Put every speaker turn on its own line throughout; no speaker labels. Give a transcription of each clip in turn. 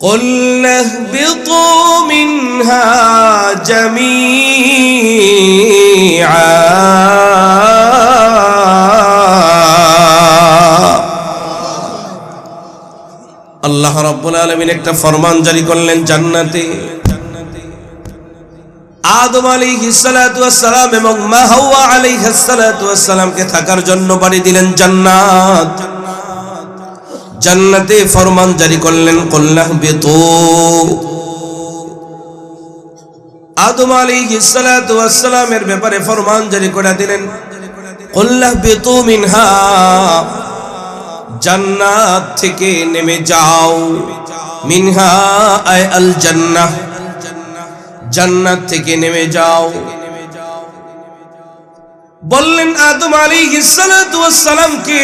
قُلْنَا اهْبِطُوا مِنْهَا جَمِيعًا আল্লাহ রাব্বুল আলামিন একটা ফরমান জারি করলেন জান্নাতে আদম আলাইহিস সালাতু ওয়াস সালাম এবং মা হাওয়া আলাইহিস সালাতু ওয়াস সালামকে থাকার জন্য বাড়ি দিলেন জান্নাত। জান্নাতে ফরমান জারি করলেন কুল্লাহ বিতু। আদম আলাইহিস সালাতু ওয়াস সালামের ব্যাপারে ফরমান জারি করে দিলেন কুল্লাহ বিতু মিনহা, জান্নাত থেকে নেমে যাও। মিনহা আয় আল জান্নাহ, জান্নাত থেকে নেমে যাও। বললেন আদম আলাইহিস সালাতু ওয়াস সালামকে,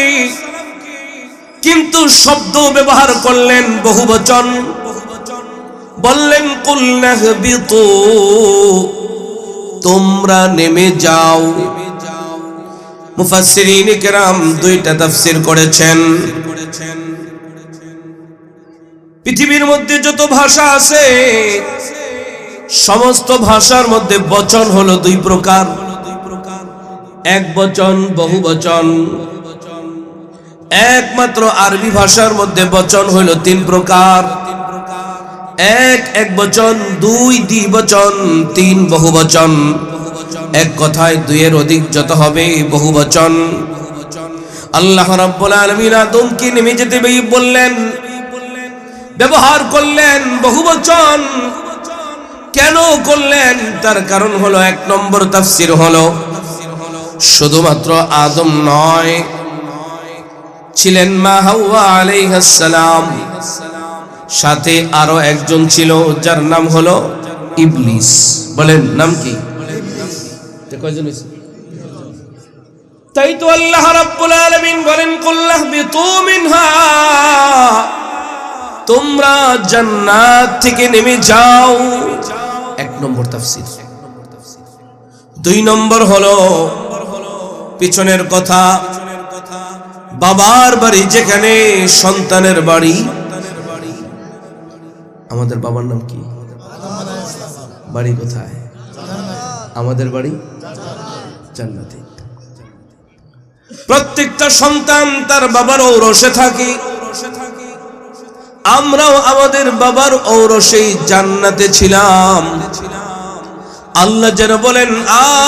কিন্তু শব্দ ব্যবহার করলেন বহুবচন। বললেন কুল্না হবিতু, তোমরা নেমে যাও। মুফাসসিরিন কিরাম দুইটা তাফসীর করেছেন। পৃথিবীর মধ্যে যত ভাষা আছে সমস্ত ভাষার মধ্যে বচন হলো দুই প্রকার, এক বচন, বহু বচন। একমাত্র আরবি ভাষার মধ্যে বচন হলো তিন প্রকার, এক এক বচন, দুই দ্বিবচন, তিন বহু বচন। এক কথায় দুইয়ের অধিক যত হবে বহু বচন। আল্লাহ রাব্বুল আলামিন আদমকে নেমে যেতে বললেন, ব্যবহার করলেন বহু বচন। কেন করলেন? তার কারণ হলো, এক নম্বর তাফসীর হলো শুধুমাত্র আদম নয়, ছিলেন মা হাওয়া আলাইহিস সালাম, সাথে আরো একজন ছিল যার নাম হলো ইবলিস। বলেন নাম কি? কয়জন হইছে? তাই তো আল্লাহ রাব্বুল আলামিন বলেন কুল্লাহ বিতু মিনহা, তোমরা জান্নাত থেকে নেমে যাও। এক নম্বর তাফসীর। দুই নম্বর হলো পিছনের কথা, বাবার বাড়ি যেখানে সন্তানের বাড়ি। আমাদের বাবার নাম কি? বাড়ি কোথায়? আমাদের বাড়ি জান্নাতে। প্রত্যেকটা সন্তান তার বাবার ঔরসে থাকে। আমরাও আমাদের বাবার ঔরসেই জান্নাতে ছিলাম। আল্লাহ যেন বলেন,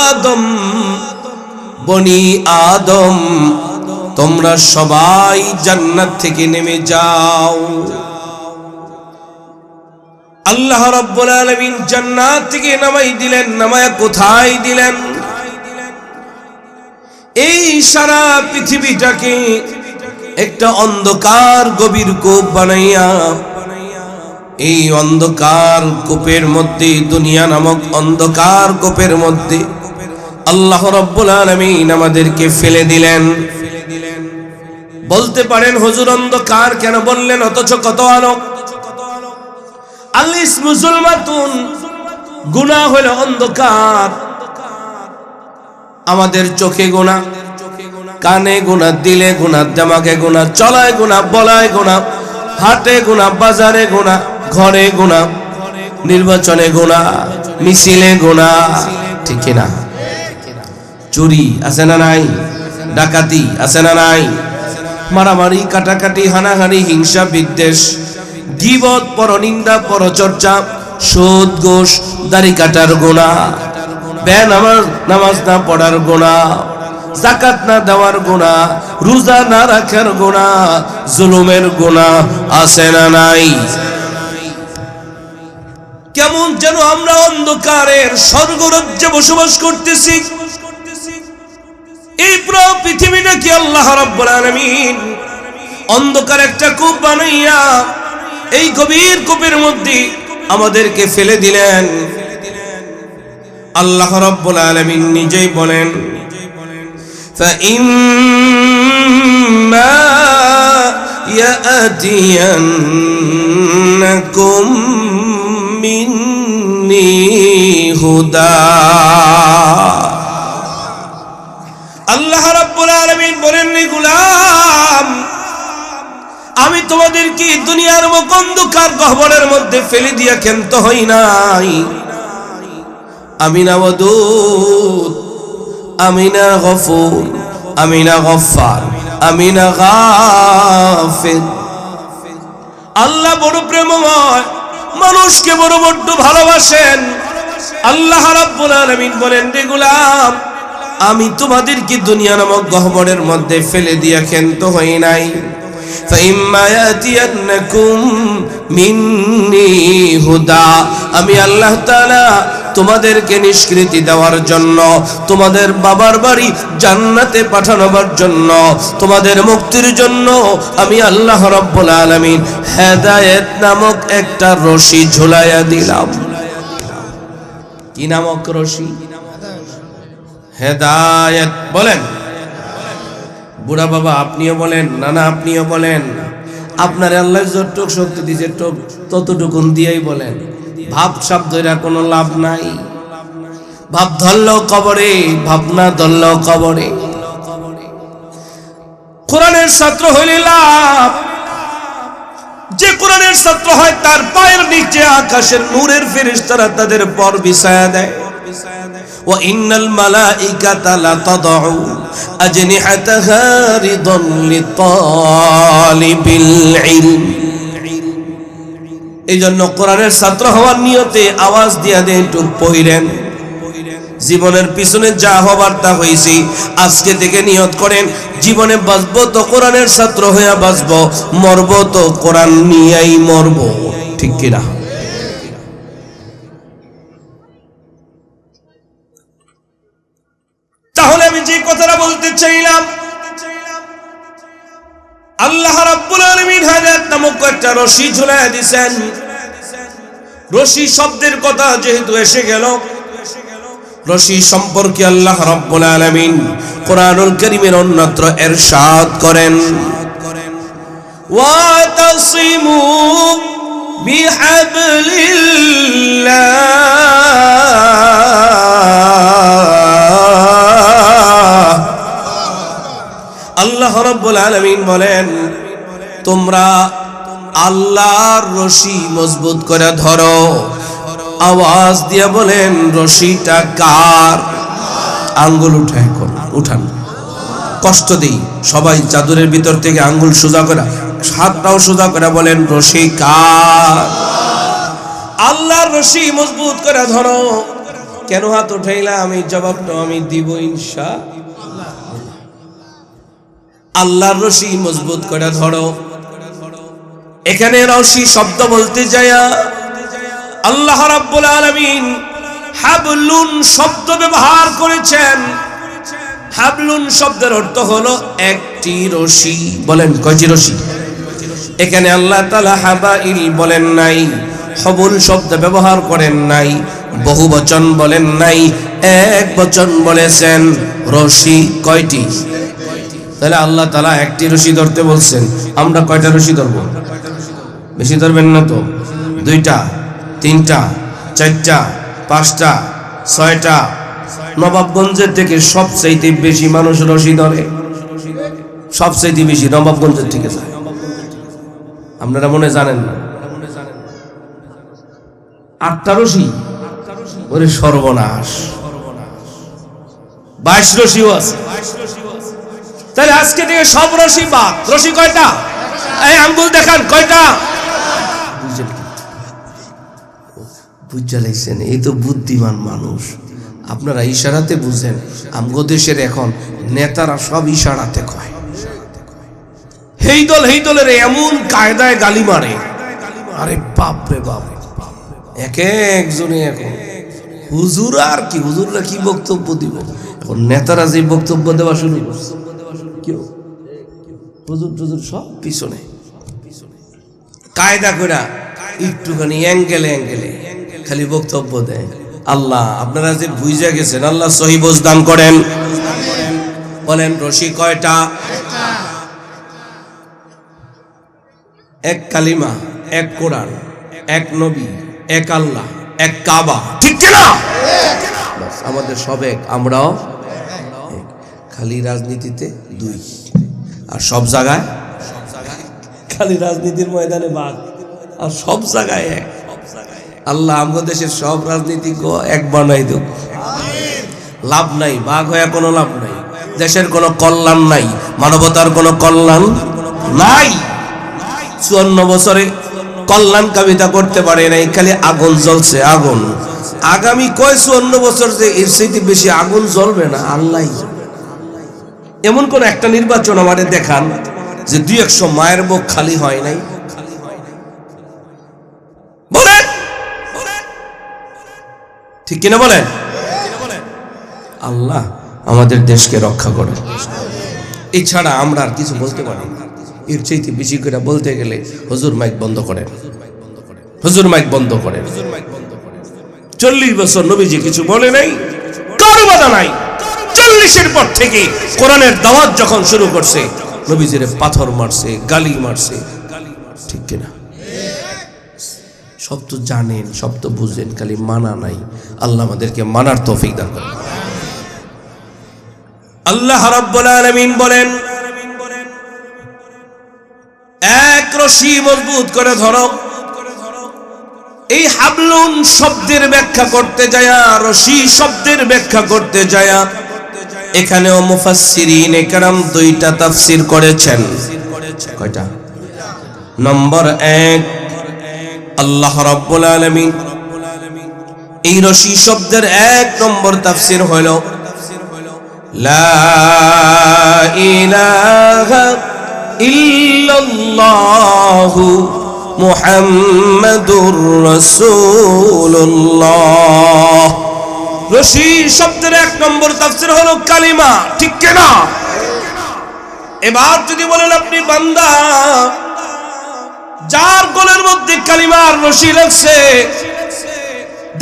আদম, বনি আদম, তোমরা সবাই জান্নাত থেকে নেমে যাও। আল্লাহ রাব্বুল আলামিন জান্নাত থেকে নামাই দিলেন। নামায়া কোথায় দিলেন? এই সারা পৃথিবীটাকে একটা অন্ধকার গভীর কূপ বানাইয়া, এই অন্ধকার কূপের মধ্যে, দুনিয়া নামক অন্ধকার কূপের মধ্যে আল্লাহ রাব্বুল আলামিন আমাদেরকে ফেলে দিলেন। বলতে পারেন হুজুর অন্ধকার কেন বললেন, অথচ কত আলো। আলিস মুসলমাতুন, গুনাহ হলো অন্ধকার। আমাদের চোখে গুনাহ, কানে গুনাহ, দিলে গুনাহ, দিমাগে গুনাহ, চলায় গুনাহ, বলায় গুনাহ, হাটে গুনাহ, বাজারে গুনাহ, ঘরে গুনাহ, নির্বাচনে গুনাহ, মিছিলে গুনাহ। ঠিক না? চুরি আছে না নাই? ডাকাতি আছে না নাই? মারামারি, কাটাকাটি, হানাহানি, হিংসা, বিদ্বেষ, গীবত, পরনিন্দা, পরচর্চা, সুদ, ঘুষ, দাড়ি কাটার গুনাহ, নামাজ না পড়ার গুনাহ, যাকাত না দেওয়ার গুনাহ, রোজা না রাখার গুনাহ, জুলুমের গুনাহ আছে না নাই? কেমন যেন আমরা অন্ধকারের স্বর্গরাজ্যে বসবাস করতেছি। এই পুরো পৃথিবীটা কি আল্লাহ রাব্বুল আলামিন অন্ধকার একটা কূপ বানাইয়া এই গভীর কূপের মধ্যে আমাদেরকে ফেলে দিলেন। আল্লাহ রাব্বুল আলামিন নিজেই বলেন, فَإِمَّا يَأْتِيَنَّكُم مِّنِّي هُدًى। আল্লাহ রাব্বুল আলামিন বলেন, গোলাম, আমি আমি তোমাদেরকে দুনিয়ার অন্ধকার গহ্বরের মধ্যে ফেলে দিয়া ক্ষান্ত হই নাই। আমি না ওয়াদুদ, আমি না গফুর, আমি না গফফার, আমি না গাফির। আল্লাহ বড় প্রেমময়, মানুষকে বড় বড় ভালোবাসেন। আল্লাহ রাব্বুল আলামিন বলেন, রে গোলাম, আমি তোমাদেরকে দুনিয়া নামক গহ্বরের মধ্যে ফেলে দিয়া ক্ষান্ত হই নাই। ফাইম্মা ইয়াতিয়ান্নাকুম মিন্নি হুদা, আমি আল্লাহ তাআলা তোমাদেরকে নিষ্কৃতি দেওয়ার জন্য, তোমাদের বাবার বাড়ি জান্নাতে পাঠানোর জন্য, তোমাদের মুক্তির জন্য আমি আল্লাহ রাব্বুল আলামিন হেদায়েত নামক একটা রশি ঝুলাইয়া দিলাম। কি নামক রশি? হেদায়েত। বলেন বুড়া বাবা, আপনিও বলেন, নানা আপনিও বলেন। আপনার আল্লাহ যতটুকু শক্তি দিয়েছে ততটুকুন দিয়েই বলেন। ভাব সাপ ধইরা কোনো লাভ নাই। ভাব ধরলেও কবরে, ভাবনা ধরলেও কবরে। কোরআনের ছাত্র হইলে লাভ। যে কোরআনের ছাত্র হয় তার পায়ের নিচে আকাশের নূরের ফেরেশতারা তাদের পর বিছায়া দেয়। ওয়া ইন্নাল মালাইকাতা লাতাদউ আজনিহাতাহা রিদান লিতালিবিল ইলম। এই জন্য কোরআনের ছাত্র হওয়ার নিয়তে আওয়াজ দিয়া দেন, একটু পড়েন। জীবনের পিছনে যা হবার তা হয়েছি, আজকে থেকে নিয়ত করেন জীবনে বাঁচবো তো কোরআনের ছাত্র হইয়া বাঁচবো, মরবো তো কোরআন নিয়েই মরবো। ঠিক কিনা? তাহলে আমি যে কথাটা বলতে চাইলাম, আল্লাহ রাব্বুল আলামিন হেদায়েত নামক একটা রশি ঝুলাইয়া দিয়েছেন। রশি শব্দের কথা যেহেতু এসে গেল, রশি সম্পর্কে আল্লাহ রাব্বুল আলামিন কোরআনুল কারীমের অন্যত্র ইরশাদ করেন, ওয়াতাসিমু বিহাবলিল্লাহ। আল্লাহ রাব্বুল আলামিন বলেন, তোমরা আল্লাহর রশি মজবুত করে ধরো। আওয়াজ দিয়ে বলেন, রশিটা কার? আঙ্গুল উঠায় উঠান, কষ্ট দেই সবাই। চাদরের ভিতর থেকে আঙ্গুল সোজা করে, হাতটাও সোজা করে বলেন, রশি কার? আল্লাহর রশি মজবুত করে ধরো। কেন হাত উঠাইলা? আমি জবাবটা আমি দিব ইনশাআল্লাহ। আল্লাহর রশি মজবুত করে ধরো। এখানে রশি শব্দ বলতে যায়া আল্লাহ রাব্বুল আলামিন হাবলুন শব্দ ব্যবহার করেছেন। হাবলুন শব্দের অর্থ হলো একটি রশি। বলেন কয়টি রশি? এখানে আল্লাহ তাআলা হাবাইল বলেন নাই, হবুল শব্দ ব্যবহার করেন নাই, বহু বচন বলেন নাই, এক বচন বলেছেন। রশি কয়টি? তাহলে আল্লাহ তাআলা একটি রশি ধরতে বলছেন। আমরা কয়টা রশি ধরবো? বেশি ধরবেন না তো? দুইটা, তিনটা, চারটা, পাঁচটা, ছয়টা। নবাবগঞ্জের থেকে সবচাইতে বেশি মানুষ রশি ধরে, সবচাইতে বেশি নবাবগঞ্জের থেকে যায়। আপনারা মনে জানেন না? 8টা রশি। ওরে সর্বনাশ, 22 রশিও আছে। তাহলে আজকে থেকে সব রশি বাদ। রশি কয়টা? এই আঙ্গুল দেখান, কয়টা? বুঝা লাগছেন? এই তো বুদ্ধিমান মানুষ। আপনারা ইশারাতে বুঝেন। আমগো দেশের এখন নেতারা সব ইশারাতে কয়। এই দল এই দলের এমন কায়দায় গালি মারে, আরে বাপ রে বাপ। এক একজনে এখন হুজুর আর কি, হুজুররা কি বক্তব্য দিব? এখন নেতারা যে বক্তব্য দেওয়া শুরু করছে, কেউ হুজুর টুজুর সব পিছনে কায়দা করে একটুখানি অ্যাঙ্গেলে অ্যাঙ্গেলে খালি বক্তব্য দেয়। আল্লাহ আপনারা যে বুঝা গেছেন, আল্লাহ সহি বোঝ দান করেন। বলেন রশি কয়টা? এক কালিমা, এক কোরআন, এক নবী, এক আল্লাহ, এক কাবা। ঠিক কিনা? আমাদের সব এক, আমরাও খালি রাজনীতিতে দুই, আর সব জায়গায় খালি রাজনীতির ময়দানে বাঘ, আর সব জায়গায় এক। আল্লাহ আমাদের দেশের সব রাজনীতিজ্ঞ এক বানাই দেব। লাভ নাই, বাঘ হয়ে কোনো লাভ নাই। দেশের কোনো কল্যাণ নাই, মানবতার কোনো কল্যাণ নাই। 54 বছরে কল্যাণ কামিতা করতে পারে নাই, খালি আগুন জ্বলছে আগুন। আগামী কয় 54 বছর যে এর চাইতে বেশি আগুন জ্বলবে না আল্লাহ। এমন কোন একটা নির্বাচন আমাদের দেখান যে 200 মায়ের বুক খালি হয় নাই, বলেন ঠিক কিনা বলেন? আল্লাহ আমাদের দেশকে রক্ষা করে। এছাড়া আমরা আর কিছু বলতে পারি না। এর চাইতে বেশি করে বলতে গেলে হুজুর মাইক বন্ধ করেন, হুজুর মাইক বন্ধ করেন। 40 বছর নবীজি কিছু বলে নাই, কারো বাধা নাই। 40-এর পর থেকে কোরআনের দাওয়াত যখন শুরু করছে, নবীজির পাথর মারছে, গালি মারছে, ঠিক কিনা? সব তো জানেন, সব তো বুঝেন, খালি মানা নাই। আল্লাহ আমাদেরকে মানার তৌফিক দান করেন। আল্লাহ রাব্বুল আলামিন বলেন, এক রশি মজবুত করে ধরো। এই হাবলুন শব্দের ব্যাখ্যা করতে যায়া, রশি শব্দের ব্যাখ্যা করতে যায়া, এখানেও মুফাসসিরিনে কেরাম 2টা তাফসীর করেছেন। কয়টা? নম্বর 1, আল্লাহ রাব্বুল আলামিন এই রশি শব্দের 1 নম্বর তাফসীর হলো লা ইলাহা ইল্লাল্লাহু মুহাম্মাদুর রাসূলুল্লাহ। রশি শব্দের 1 নম্বর তাফসীর হলো কালিমা, ঠিক কিনা? এবার যদি বলেন আপনি বান্দা, যার গলার মধ্যে কালিমার রশি লাগছে,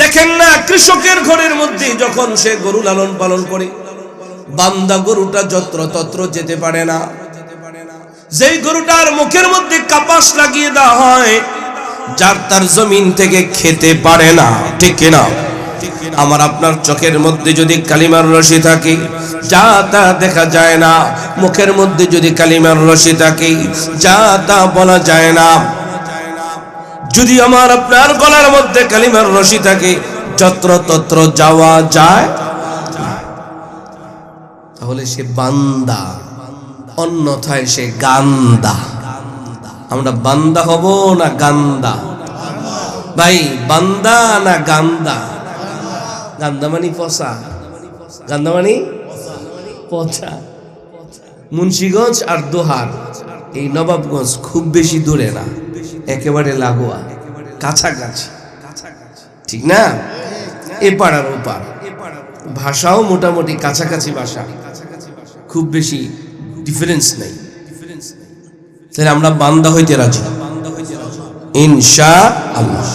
দেখেন না কৃষকের ঘরের মধ্যে যখন সে গরু লালন পালন করে, বান্দা গরুটা যত্র তত্র যেতে পারে না। যেই গরুটার মুখের মধ্যে কাপাস লাগিয়ে দেওয়া হয়, যার তার জমিন থেকে খেতে পারে না, ঠিক কিনা? আমার আপনার চোখের মধ্যে যদি কালিমার রশি থাকে, যা তা দেখা যায় না। মুখের মধ্যে যদি কালিমার রশি থাকে, যা তা বলা যায় না। যদি আমার আপনার গলার মধ্যে কালিমার রশি থাকে, যত্র তত্র যাওয়া যায়, তাহলে সে বান্দা, অন্যথায় সে গান্দা। আমরা বান্দা হব না গান্দা? ভাই, বান্দা না গান্দা? গান্দা মানে পচা, গান্দা মানে পচা। মুন্সিগঞ্জ আর দোহার, এই নবাবগঞ্জ খুব বেশি দূরে না, একেবারে লাগোয়া, কাছাকাছি, ঠিক না? এপার আর ওপার, ভাষাও মোটামুটি কাছাকাছি ভাষা, খুব বেশি ডিফারেন্স নেই। তাহলে আমরা বান্দা হইতে রাজি ইনশাআল্লাহ।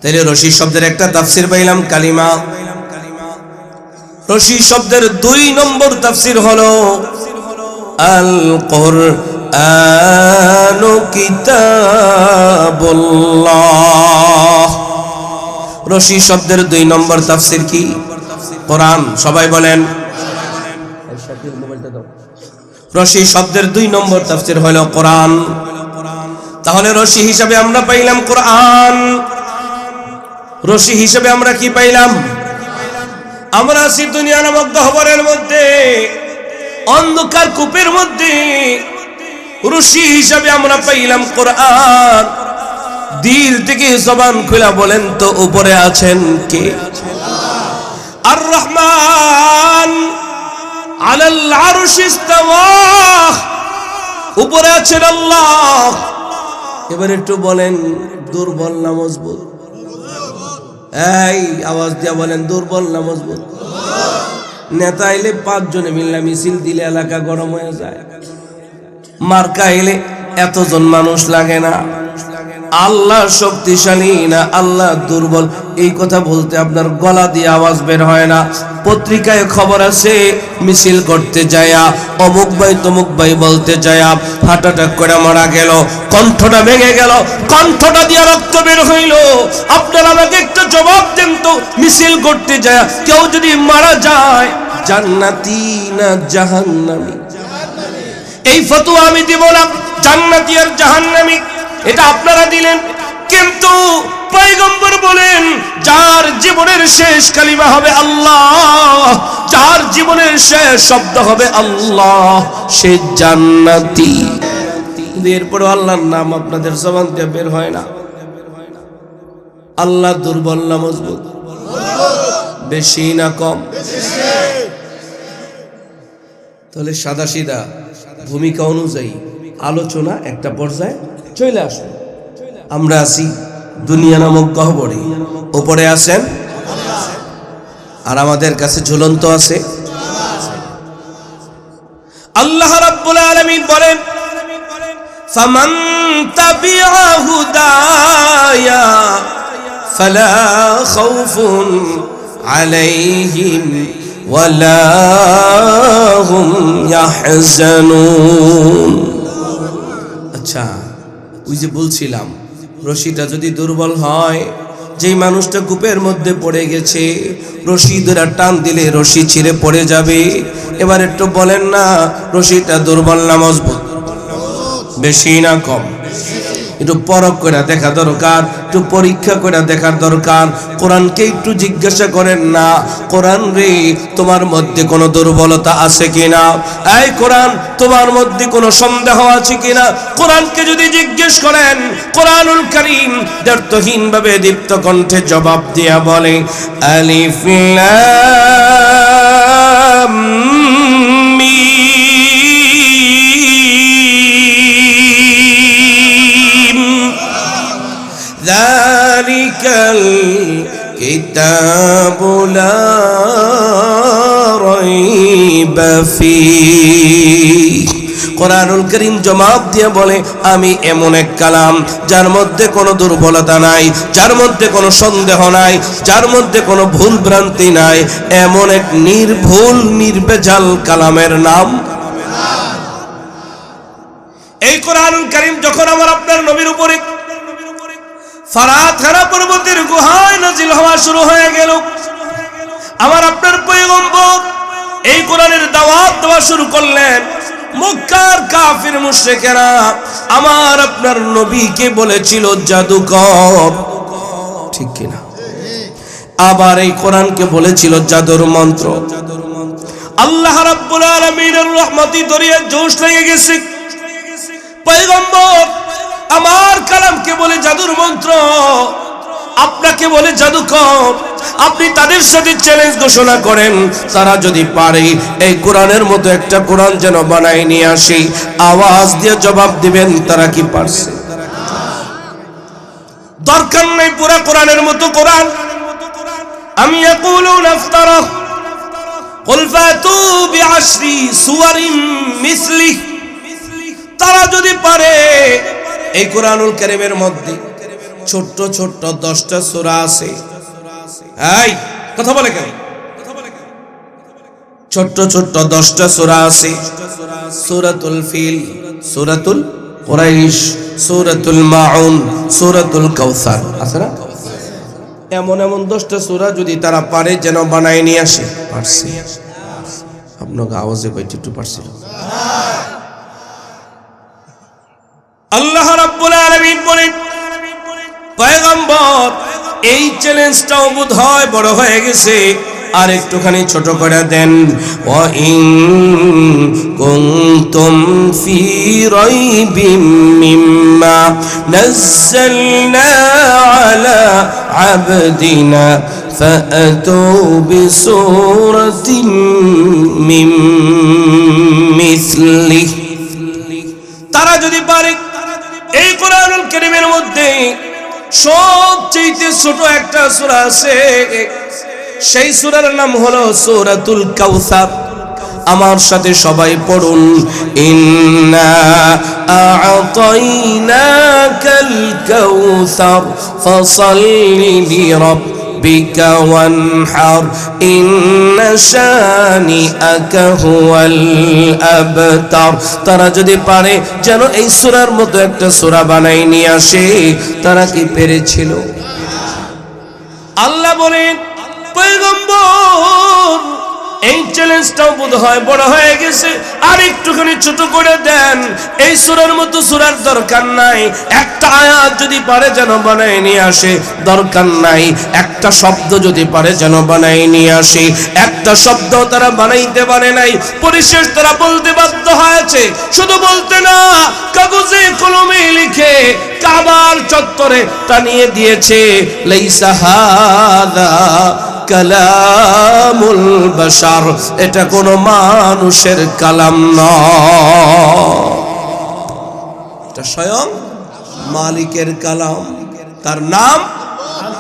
তাহলে রশি শব্দের একটা তাফসীর পাইলাম কালিমা। রশি শব্দের 2 নম্বর তাফসীর হলো আল কুরআনু কিতাবুল্লাহ। রশি শব্দের 2 নম্বর তাফসীর কি? কোরআন। সবাই বলেন। রশি শব্দের 2 নম্বর তাফসীর হলো কোরআন। তাহলে রশি হিসাবে আমরা পাইলাম কোরআন। রশি হিসাবে আমরা কি পাইলাম? আমরা আছি দুনিয়া নামক গহ্বরের মধ্যে, অন্ধকার কূপের মধ্যে। রশি হিসাবে আমরা পাইলাম কোরআন। দিল থেকে জবান খুলে বলেন তো, উপরে আছেন কে? আর রহমান আলাল আরশ ইস্তাওয়া, উপরে আছেন আল্লাহ। এবার একটু বলেন, দুর্বল না মজবুত? এই আওয়াজ দিয়া বলেন, দুর্বল না মজবুত? নেতা এলে 5 জনে মিললে মিছিল দিলে এলাকা গরম হয়ে যায়। মার্কা এলে এতজন মানুষ লাগে না। আল্লাহ শক্তিশালী না আল্লাহ দুর্বল, এই কথা বলতে আপনার গলা দিয়ে আওয়াজ বের হয় না। পত্রিকায় খবর আছে, মিছিল করতে যায়া অমুক ভাই তমুক ভাই বলতে যায়া হার্ট অ্যাটাক করে মারা গেল, কণ্ঠটা ভেঙে গেল, কণ্ঠটা দিয়ে রক্ত বের হইল। আপনারা আমাকে একটা জবাব দেন তো, মিছিল করতে যায়া কেউ যদি মারা যায়, জান্নাতি না জাহান্নামী? এই ফতোয়া আমি দিব না। জান্নাতি আর জাহান্নামী, এটা আপনারা দিলেন। কিন্তু পয়গম্বর বলেন যার জীবনের শেষ কালিমা হবে আল্লাহ, যার জীবনের শেষ শব্দ হবে আল্লাহ, সে জান্নাতি। এরপরও আল্লাহর নাম আপনাদের জবান দিয়ে বের হয় না। আল্লাহ দুর্বল না মজবুত? বেশি না কম? তাহলে সাদা সিধা ভূমিকা অনুযায়ী আলোচনা একটা পর্যায়ে চলে আসবে। আমরা আছি দুনিয়া নামক গহ্বরে, উপরে আছেন আর আমাদের কাছে ঝুলন্ত আছে আল্লাহ রাব্বুল আলামিন বলেন ফামান তাবিআ হুদায়া ফালা খাউফুন আলাইহিম ওয়ালা হুম ইয়াহজানুন। আচ্ছা, ওই যে বলছিলাম রশিটা যদি দুর্বল হয়, যেই মানুষটা কূপের মধ্যে পড়ে গেছে রশি ধরে টান দিলে রশি ছিঁড়ে পড়ে যাবে। এবার একটু বলেন না, রশিটা দুর্বল না মজবুত? বেশি না কম? একটু পরখ করে দেখা দরকার, একটু পরীক্ষা করে দেখার দরকার। কোরআনকে একটু জিজ্ঞাসা করেন না, কোরআন রে তোমার মধ্যে কোনো দুর্বলতা আছে কিনা? এই কোরআন, তোমার মধ্যে কোনো সন্দেহ আছে কিনা? কোরআনকে যদি জিজ্ঞেস করেন, কোরআনুল কারীম দ্ব্যর্থহীন ভাবে দীপ্ত কণ্ঠে জবাব দিয়া বলে আলিফ লাম যালিকাল কিতাবু লা রাইবা ফীহ। কোরআনুল কারীম জবাব দিয়ে বলে আমি এমন এক কালাম যার মধ্যে কোনো দুর্বলতা নাই, যার মধ্যে কোনো সন্দেহ নাই, যার মধ্যে কোনো ভুল ভ্রান্তি নাই, এমন এক নির্ভুল নির্ভেজাল কালামের নাম। এই কোরআনুল কারীম যখন আমার আপনার নবীর উপরে ফারাত খানা পর্বতের গুহায় নাজিল হওয়া শুরু হয়ে গেল, আমার আপনার পয়গম্বর এই কোরআনের দাওয়াত দেওয়া শুরু করলেন। মক্কার কাফির মুশরিকেরা আমার আপনার নবীকে বলেছিল জাদুকর, ঠিক কিনা? আবার এই কোরআনকে বলেছিল জাদুর মন্ত্র। আল্লাহ রাব্বুল আলামিনের রহমতি দরিয়া জোশ লেগে গেছে। পয়গম্বর আমার কালামকে বলে জাদুর মন্ত্র, আপনাকে বলে জাদুকর। আপনি তাদের সাথে চ্যালেঞ্জ ঘোষণা করেন, তারা যদি পারে এই কোরআনের মতো একটা কোরআন যেন বানায় নিয়ে আসে। আওয়াজ দিয়ে জবাব দিবেন তারা কি পারছে? দরকার নেই পুরা কোরআনের মতো কোরআন। আমি ইয়াকুলুনা ইফতারা কুল ফাতু বিআশরি সুওয়ারিন মিসলি। তারা যদি পারে এই কোরআনুল কারীমের মধ্যে ছোট্ট ছোট্ট 10টা সূরা আছে। এই কথা বলে কেন? ছোট্ট ছোট্ট 10টা সূরা আছে। সূরাতুল ফিল, সূরাতুল কুরাইশ, সূরাতুল মাউন, সূরাতুল কাউসার আছে না? এমন এমন 10টা সূরা যদি তারা পারে যেন বানায় নিয়ে আসে। পারছে? আপনাকে আওয়াজে কইতে একটু পারছিল? আল্লাহ রাব্বুল আলামিন বলেন পয়গম্বর এই চ্যালেঞ্জটাও বোধহয় বড় হয়ে গেছে, আর একটুখানি ছোট করে দেন। ওয়া ইন কুনতুম ফি রাইবিম মিম্মা নাযালনা আলা আবদিনা ফাআতু বিসূরাতিন মিন মিসলিহি। তারা যদি পারে এই কোরআনুল কারীমের মধ্যে সবচেয়ে ছোট একটা সূরা আছে, সেই সূরার নাম হলো সূরাতুল কাউসার। আমার সাথে সবাই পড়ুন, ইন্না আ'তাইনাকাল কাউসার ফাসাল্লি লিরাব্বিকা ওয়ানহার ইন্না শানিআকা হুয়াল আবতার। তারা যদি পারে যেন এই সূরার মতো একটা সূরা বানাই নিয়ে আসে। তারা কি পেরেছিল? আল্লাহ বলেন পয়গম্বর এই চ্যালেঞ্জটাও বোধহয় বড় হয়ে গেছে, আর একটুখানি ছোট করে দেন। এই সূরার মতো সূরার দরকার নাই, একটা আয়াত যদি পারে যেন বানায় নিয়ে আসে, দরকার নাই একটা শব্দ যদি পারে যেন বানায় নিয়ে আসে। একটা শব্দ তারা বানাইতে পারে নাই, পরিশেষ তারা বলতে বাধ্য হয়েছে, শুধু বলতে না, কাগজে কলমে লিখে কাবার চত্বরে টানিয়ে দিয়েছে, লাইসা হাদা কালামুল বাশার, এটা কোন মানুষের কালাম নয়, এটা স্বয়ং মালিকের কালাম। তার নাম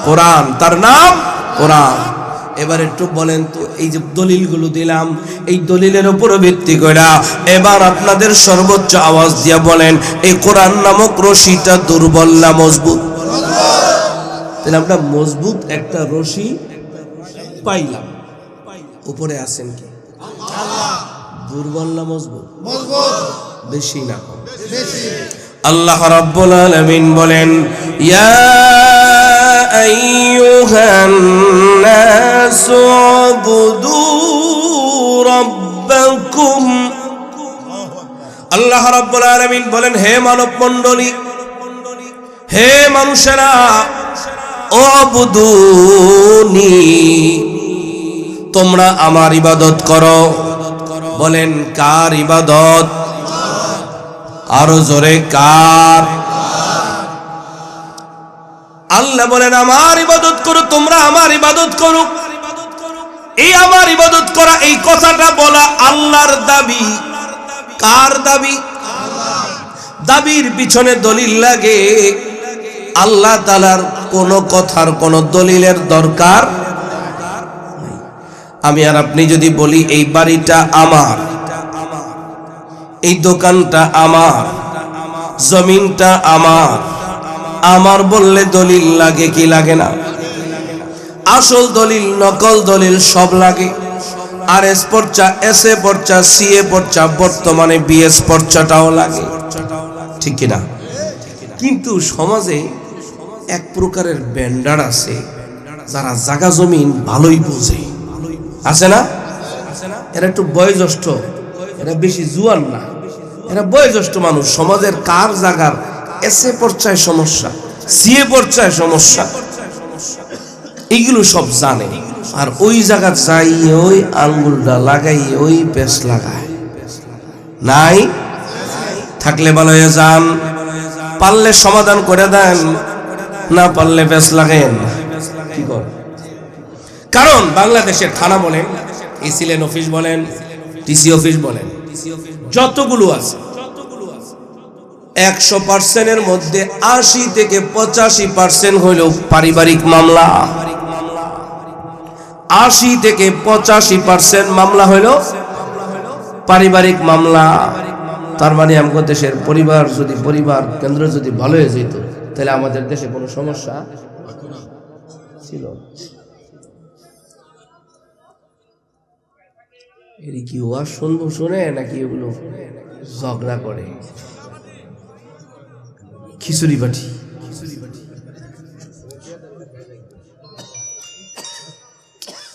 কোরআন, তার নাম কোরআন। এবার একটু বলেন তো, এই যে দলিলগুলো দিলাম, এই দলিলের উপর ভিত্তি করে এবার আপনাদের সর্বোচ্চ আওয়াজ দিয়ে বলেন, এই কোরআন নামক রশিটা দুর্বল না মজবুত? তাহলে আমরা মজবুত একটা রশি পাইলাম, উপরে আছেন কি আল্লাহ? দুর্বল না মজবুত? মজবুত। বেশি না কম? বেশি। আল্লাহ রাব্বুল আলামিন বলেন, ইয়া আইয়ুহান নাসু উবুদু রাব্বাকুম। আল্লাহ রাব্বুল আলামিন বলেন, হে মানব মণ্ডলী, হে মানুষেরা, উবুদুনি, তোমরা আমার ইবাদত করো। বলেন কার ইবাদত? আরো জোরে কার? আল্লাহ বলেন আমার ইবাদত করো, তোমরা আমার ইবাদত করো। এই আমার ইবাদত করা, এই কথাটা বলা আল্লাহর দাবি। কার দাবি? দাবির পিছনে দলিল লাগে, আল্লাহ তাআলার কোন কথার কোন দলিলের দরকার। আমি আর আপনি যদি বলি এই বাড়িটা আমার, এই দোকানটা আমার, জমিনটা আমার, আমার বললে দলিল লাগে কি লাগে না? আসল দলিল, নকল দলিল সব লাগে। আর এস পর্চা, এস এ পর্চা, সি এ পর্চা, বর্তমানে বিএস পর্চাটাও লাগে, ঠিক কিনা? কিন্তু সমাজে এক প্রকারের ব্যান্ডার আছে, যারা জায়গা জমিন ভালোই বোঝে, আছে না? এরা একটু বয়োজ্যেষ্ঠ, এরা বেশি জুয়ান না, এরা বয়োজ্যেষ্ঠ মানুষ। সমাজের কার জায়গার এসে পর্চায় সমস্যা, সিএ পর্চায় সমস্যা, এইগুলো সব জানে। আর ওই জায়গা যাই ওই আঙ্গুলটা লাগাই ওই পেস লাগায়। নাই থাকলে ভালো হয়ে যান, পারলে সমাধান করে দেন, না পারলে পেস লাগেন। কি কর? কারণ বাংলাদেশের থানা বলেন, এসিলেন অফিস বলেন, টিসি অফিস বলেন, যতগুলো আছে 100%-এর মধ্যে 80 থেকে 85% হইল পারিবারিক মামলা। 80 থেকে 85% মামলা হইল পারিবারিক মামলা। তার মানে আমাদের দেশের পরিবার কেন্দ্র যদি ভালো হয়ে যেত, তাহলে আমাদের দেশে কোনো সমস্যা ছিল। এর কি ওয়াজ শুনবো, শুনে নাকি এগুলো ঝগড়া করে? খিচুড়ি বাটি।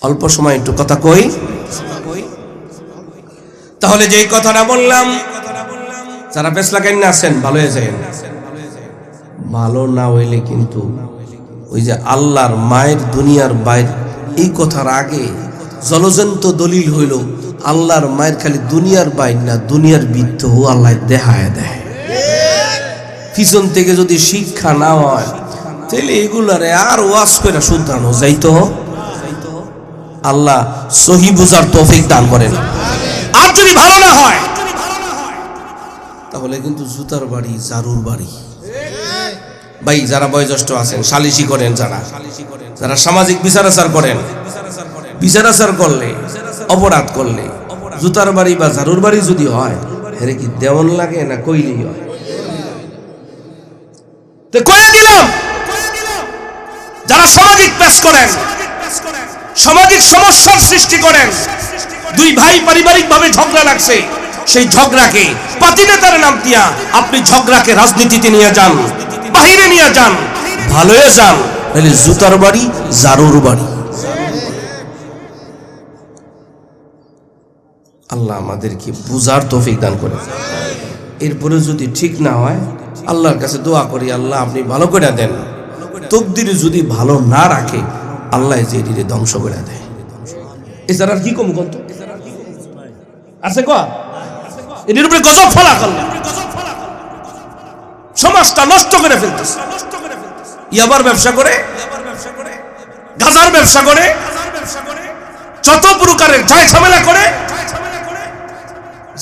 অল্প সময় একটু কথা কই। তাহলে যেই কথাটা বললাম, যারা ফেসলা কেন আছেন ভালো হয়ে যায়, ভালো না হইলে কিন্তু ওই যে আল্লাহর মায়ের দুনিয়ার বাইরে, এই কথার আগে জলজন্ত দলিল হইল আল্লাহর মায়ের খালি দুনিয়ার বাইর না, দুনিয়ার বৃত্ত আল্লাহ দেখায় দেয়। পিছন থেকে যদি শিক্ষা না হয়, তাহলে এগুলারে আর ওয়াজ করে শুধরানো যাইতো। আল্লাহ সহি বুঝার তৌফিক দান করেন। আর যদি ভালো না হয়, তাহলে কিন্তু জুতার বাড়ি, জারুর বাড়ি। ভাই যারা বয়োজ্যেষ্ঠ আছেন, সালিশি করেন, যারা সামাজিক বিচার আচার করেন, বিচার আচার করলে, অপরাধ করলে জুতার বাড়ি বা ঝাড়ুর বাড়ি যদি হয়, এর কি দেওয়ান লাগে না কইলেই হয়? তো কয়ে দিলাম, যারা সামাজিক পেশ করেন, সামাজিক সমস্যার সৃষ্টি করেন, দুই ভাই পারিবারিক ভাবে ঝগড়া লাগছে, সেই ঝগড়াকে পাতি নেতার নাম দিয়া আপনি ঝগড়াকে রাজনীতিতে নিয়ে যান, বাহিরে নিয়ে যান, ভালো হয়ে যান, নাহলে জুতার বাড়ি, জারুর বাড়ি। আল্লাহ আমাদেরকে বুঝার তৌফিক দান করে। এরপরে যদি ঠিক না হয় আল্লাহর কাছে দোয়া করি, আল্লাহ আপনি ভালো করে দেন। তকদিরে যদি ভালো না রাখে আল্লাহ যে এটিকে ধ্বংস করে দেয়। এছাড়া আর কি কম কত আছে কয়া এটির উপরে গজব ফলা করলেন, সমাজটা নষ্ট করে ফেলতেছে। ইয়াবার ব্যবসা করে, গাঁজার ব্যবসা করে, যত প্রকারের যায় ঝামেলা করে,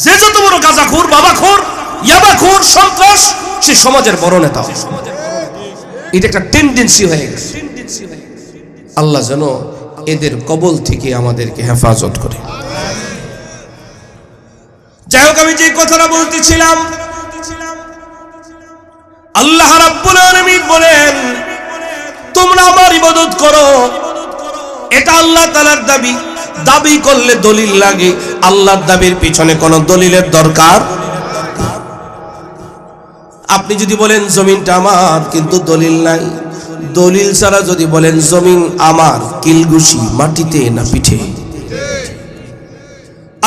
যে যত বড় গাঁজাখোর, বাবাখোর, ইয়াবাখোর, সন্ত্রাস, সে সমাজের বড় নেতা। এটা একটা টেন্ডেন্সি হয়ে গেছে। আল্লাহ যেন এদের কবল থেকে আমাদেরকে হেফাজত করে। যাই হোক, আমি যে কথাটা বলতেছিলাম, আল্লাহ রাব্বুল আলামিন বলেন তোমরা আমার ইবাদত করো। এটা আল্লাহ তাআলার দাবি। দাবি করলে দলিল লাগে, আল্লাহর দাবির পিছনে কোনো দলিলের দরকার। আপনি যদি বলেন জমিনটা আমার কিন্তু দলিল নাই, দলিল ছাড়া যদি বলেন জমিন আমার, কিলগুশি মাটিতে না পিঠে।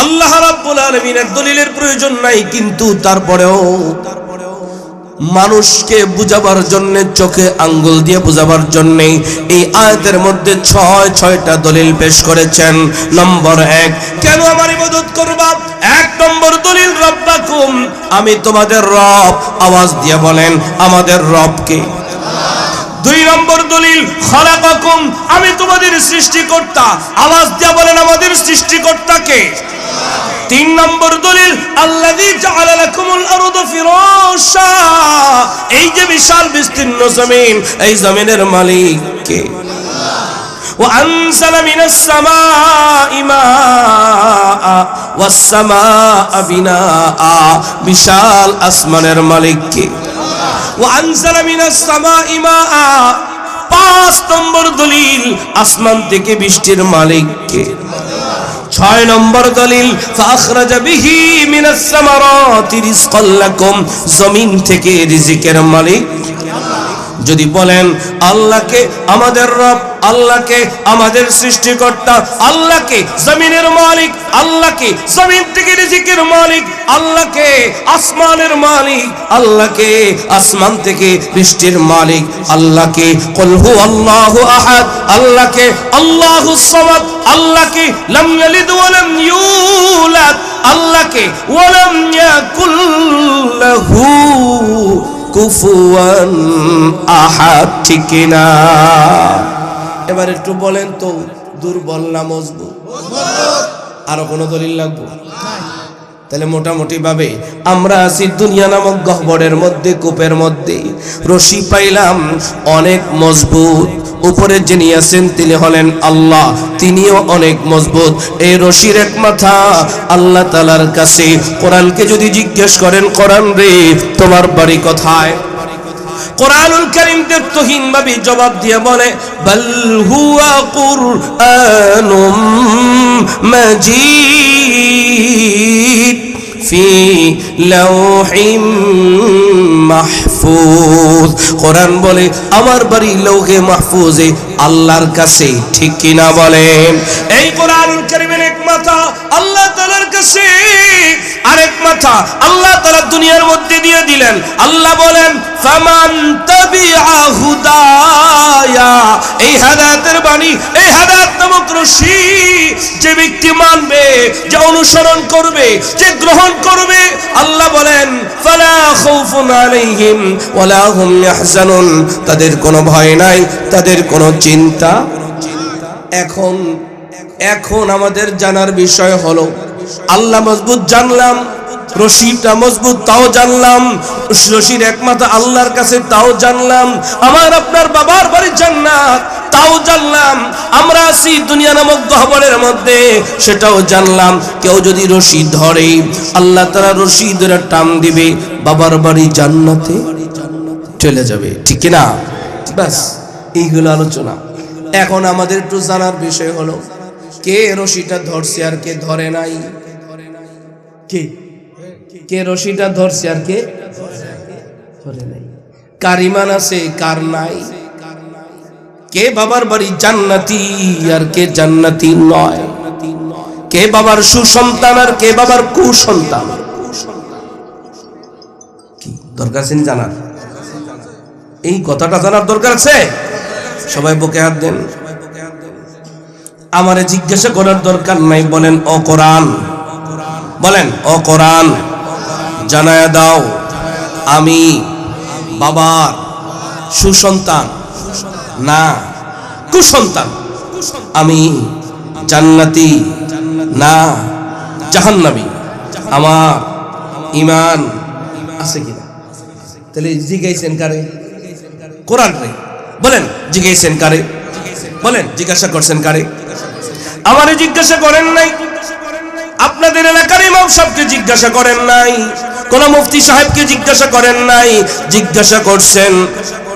আল্লাহ রাব্বুল আলামিনের দলিলের প্রয়োজন নাই, কিন্তু তারপরেও মানুষকে বুঝাবার জন্য, চোখে আঙ্গুল দিয়ে বুঝাবার জন্য এই আয়াতের মধ্যে ছয়টা দলিল পেশ করেছেন। নম্বর 1, কেন আমার ইবাদত করবা? 1 নম্বর দলিল রব্বাকুম, আমি তোমাদের রব। আওয়াজ দিয়ে বলেন আমাদের রবকে। 2 নম্বর দলিল খালাকাকুম, আমি তোমাদের সৃষ্টিকর্তা। আওয়াজ দিয়ে বলেন আমাদের সৃষ্টিকর্তাকে। 3 নম্বর দলিল আল্লাযী জাআলা লাকুমুল আরদা ফিরাশা, এই যে বিশাল বিস্তীর্ণ জমিন, এই জমিনের মালিক কে? ওয়া আনজালা মিনাস সামাই মাআ ওয়াস সামাআ বিনাআ, বিশাল আসমানের মালিক কে? ওয়া আনজালা মিনাস সামাই মাআ। 5 নম্বর দলিল আসমান থেকে বৃষ্টির মালিক কে? 6 নম্বর দলিল ফাখরাজা বিহি মিনাস সামারাতি রিজকাল লাকুম, জমিন থেকে রিজিকের মালিক। যদি বলেন আল্লাহকে আমাদের রব, আল্লাহকে আমাদের সৃষ্টিকর্তা, আল্লাহকে জমিনের মালিক, আল্লাহকে জমিন থেকে রিজিকের মালিক, আল্লাহকে আসমানের মালিক, আল্লাহকে আসমান থেকে বৃষ্টির মালিক, আল্লাহকে কুল হুয়াল্লাহু আহাদ, আল্লাহকে আল্লাহুস সামাদ, আল্লাহকে লাম ইয়ালিদ ওয়া লাম ইউলাদ, আল্লাহকে ওয়া লাম ইয়াকুল লাহু কুফুয়ান আহাদ। ঠিক না? এবার একটু বলেন তো, দুর্বল না মজবুত? আরো কোন দলিল লাগবে? তাহলে মোটামুটি ভাবে আমরা আছি দুনিয়া নামক গহ্বরের মধ্যে, কূপের মধ্যে। রশি পাইলাম অনেক মজবুত, উপরে যিনি আছেন তিনি হলেন আল্লাহ, তিনিও অনেক মজবুত। এই রশির এক মাথা আল্লাহ তাআলার কাছে। কোরআনকে যদি জিজ্ঞেস করেন, কোরআন রে তোমার বাড়ি কোথায়? কোরআনুল কারীম দেবতহীন ভাবে জবাব দিয়ে বলে বাল হুয়া কুরআনুম মাজিদ ফি লাউহিম মাহফুজ। কোরআন বলে আমার বাড়ি লৌহে মাহফুজে, আল্লাহর কাছে। ঠিক কি না বলেন? এই কোরআনুল কারীমের এক মাথা আল্লাহ তাআলার কাছে, আরেক মাথা আল্লাহ তাআলা দুনিয়ার মধ্যে দিয়ে দিলেন। আল্লাহ বলেন ফামান তাবিআ হুদায়া, এই হেদায়েতের বাণী, এই হেদায়েত নামক রশি যে ব্যক্তি মানবে, যে অনুসরণ করবে, যে গ্রহণ করবে, আল্লাহ বলেন ফালা খাউফুন আলাইহিম ওয়ালা হুম ইয়াহজানুন, তাদের কোনো ভয় নাই, তাদের কোনো চিন্তা। এখন আমাদের জানার বিষয় হলো আল্লাহ মজবুত জানলাম, রশিটা মজবুত তাও জানলাম, রশির একমাত্র আল্লাহর কাছে তাও জানলাম, আমার আপনার বাবার বাড়ি জান্নাত তাও জানলাম, আমরা আছি দুনিয়া নামক গহ্বরের মধ্যে সেটাও জানলাম। কেউ যদি রশি ধরে, আল্লাহ তাআলা রশি ধরে টান দিবে, বাবার বাড়ি জান্নাতে চলে যাবে। ঠিক না? বাস এইগুলো আলোচনা। এখন আমাদের একটু জানার বিষয় হলো কে রশিটা ধরছে আর কে ধরে নাই। কে রশিটা ধরছে আর কে ধরে নাই, কার ঈমান আছে কার নাই, কে বাবার বাড়ি জান্নাতি আর কে জান্নাতি নয়, কে বাবার সুসন্তান আর কে বাবার কুসন্তান? কি দরকার আছে জানার? এই কথাটা জানার দরকার আছে। সবাই বুকে হাত দেন। আমারে জিজ্ঞাসা করার দরকার নাই। বলেন ও কোরআন, বলেন ও কোরআন, জানায়া দাও আমি বাবার সুসন্তান না কুসন্তান? আমি জান্নাতি না জাহান্নামী? আমার ঈমান আছে কিনা? তাহলে জিজ্ঞাসেন কারে? কোরআন রে। বলেন জিজ্ঞাসেন কারে? বলেন জিজ্ঞাসা করছেন কারে? আমারে জিজ্ঞাসা করেন নাই, আপনাদের এলাকার ইমাম সাহেবকে জিজ্ঞাসা করেন নাই, কোন মুফতি সাহেবকে জিজ্ঞাসা করেন নাই, জিজ্ঞাসা করছেন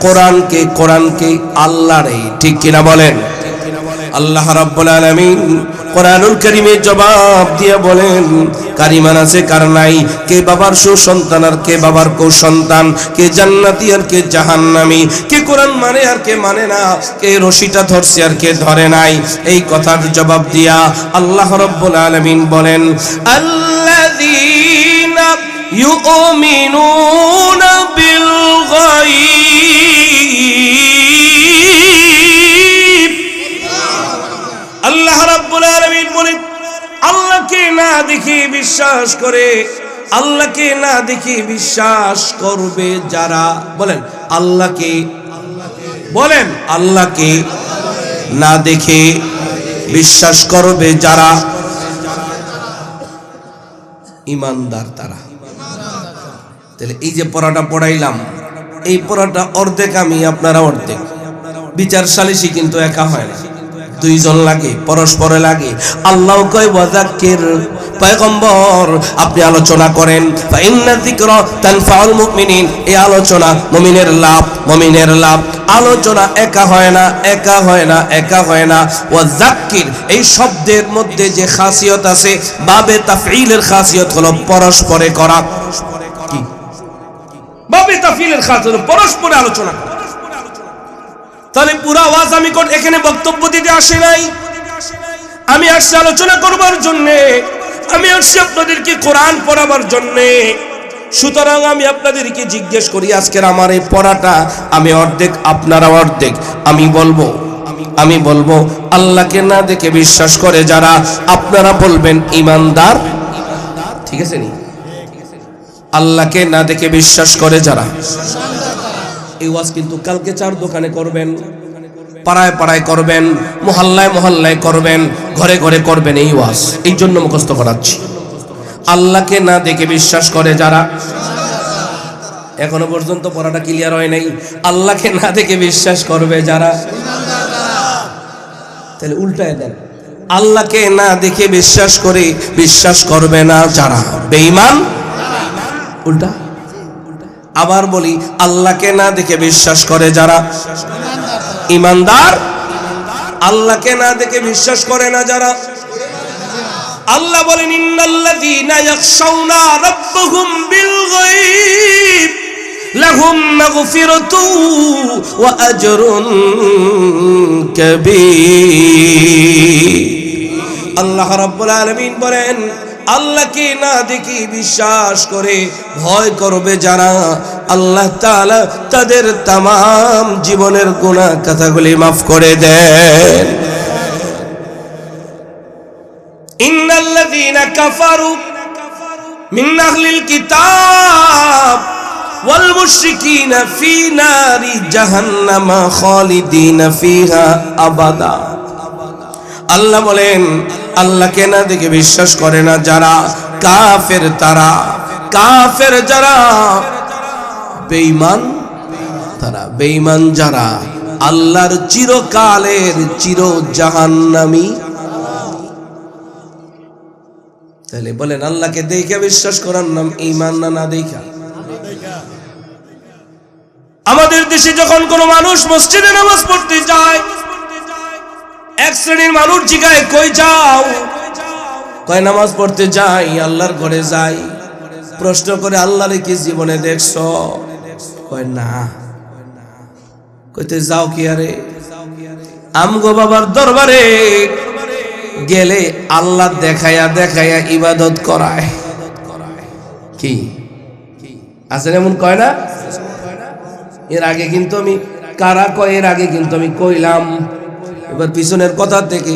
কোরআনকে। কোরআনকে আল্লাহরে, ঠিক কিনা বলেন? আল্লাহ রাব্বুল আলামিন কোরআনুল কারীমে জবাব দিয়ে বলেন কার ঈমান আছে কার নাই, কে বাবার সুসন্তান আর কে বাবার কুসন্তান, কে জান্নাতি আর কে জাহান্নামী, কে কোরআন মানে আর কে মানে না, কে রশিটা ধরছে আর কে ধরে নাই। এই কথার জবাব দিয়া আল্লাহ রাব্বুল আলামিন বলেন আল্লাযীনা ইউমিনুনা বিল গায়ব। আল্লাহ রাব্বুল আলামিন বলেন আল্লাহকে না দেখে বিশ্বাস করে, আল্লাহকে না দেখে বিশ্বাস করবে যারা। বলেন আল্লাহকে, বলেন আল্লাহকে না দেখে বিশ্বাস করবে যারা ঈমানদার তারা। তাহলে এই যে পড়াটা পড়াইলাম, এই পড়াটা অর্ধেক আমি আপনারা অর্ধেক। বিচার সালিসি কিন্তু একা হয় না, দুইজন লাগে, পরস্পরে লাগে। আল্লাহ কয় ওয়াযাক্কির, পয়গম্বর আপনি আলোচনা করেন, ফাইন্না যিকরা তানফাউল মুমিনিন, এই আলোচনা মুমিনের লাভ, মুমিনের লাভ। আলোচনা একা হয় না, একা হয় না, একা হয় না। ওয়াযাক্কির এই শব্দের মধ্যে যে খাসিয়ত আছে, বাবে তাফঈলের খাসিয়ত হলো পরস্পরে করা। কি বাবে তাফঈলের খাসিয়ত? পরস্পরে আলোচনা করা। তাহলে পুরো আওয়াজ আমি এখানে বক্তব্য দিতে আসি নাই, আমি আসছি আলোচনা করবার জন্য, আমি আসছি আপনাদেরকে কোরআন পড়াবার জন্য। সুতরাং আমি আপনাদেরকে জিজ্ঞেস করি, আজকের আমার এই পড়াটা আমি অর্ধেক, আপনারা অর্ধেক। আমি বলবো আল্লাহকে না দেখে বিশ্বাস করে যারা, আপনারা বলবেন ঈমানদার। ঠিক আছে নি? আল্লাহকে না দেখে বিশ্বাস করে যারা। এই ওয়াজ কিন্তু কালকে চার দোকানে করবেন, পাড়ায় পাড়ায় করবেন, মহল্লায় মহল্লায় করবেন, ঘরে ঘরে করবেন এই ওয়াজ। এই জন্য মুখস্থ করাচ্ছি। আল্লাহকে না দেখে বিশ্বাস করে যারা। এখনো পর্যন্ত পড়াটা ক্লিয়ার হয় নাই। আল্লাহকে না দেখে বিশ্বাস করবে যারা। তাহলে উল্টায় দেন, আল্লাহকে না দেখে বিশ্বাস করে বিশ্বাস করবে না যারা বেঈমান। উল্টা আবার বলি, আল্লাহকে না দেখে বিশ্বাস করে যারা ঈমানদার। আল্লাহকে না দেখে বিশ্বাস করে না যারা। আল্লাহ বলেন ইন্নাল্লাযীনা ইয়াখশাউনা রাব্বাহুম বিল গায়ব লাহুম মাগফিরাতুন ওয়া আজরুন কাবীর। আল্লাহ রাব্বুল আলামিন বলেন আল্লাহকে না দেখে বিশ্বাস করে ভয় করবে যারা, আল্লাহ তাআলা তাদের तमाम জীবনের গুনাহ কথাগুলি maaf করে দেন। ইন্নাল্লাযীনা কাফারু মিন আহলিল কিতাব ওয়াল মুশরিকিনা ফি নারি জাহান্নামা খালিদিনা ফিহা আবাদা। আল্লাহ বলেন আল্লাহকে না দেখে বিশ্বাস করে না যারা কাফের, তারা কাফের যারা বেঈমান, তারা বেঈমান যারা আল্লাহর চিরকালের চির জাহান্নামী। তাহলে বলেন আল্লাহকে দেখে বিশ্বাস করার নাম ঈমান না না দেখা? আমাদের দেশে যখন কোনো মানুষ মসজিদে নামাজ পড়তে যায়, এক শ্রেণীর মানুষ জিগায় কই যাও? কয় নামাজ পড়তে যাই, আল্লাহর ঘরে যাই। প্রশ্ন করে আল্লাহরে কি জীবনে দেখছো? কয় না। কইতে যাও কি আরে? আমগো বাবার দরবারে গেলে আল্লাহ দেখায়া দেখায়া ইবাদত করায়। কি আছে এমন কয় না? এর আগে কিন্তু আমি কারা কয়, এর আগে কিন্তু আমি কইলাম। এবার পিছনের কথা থেকে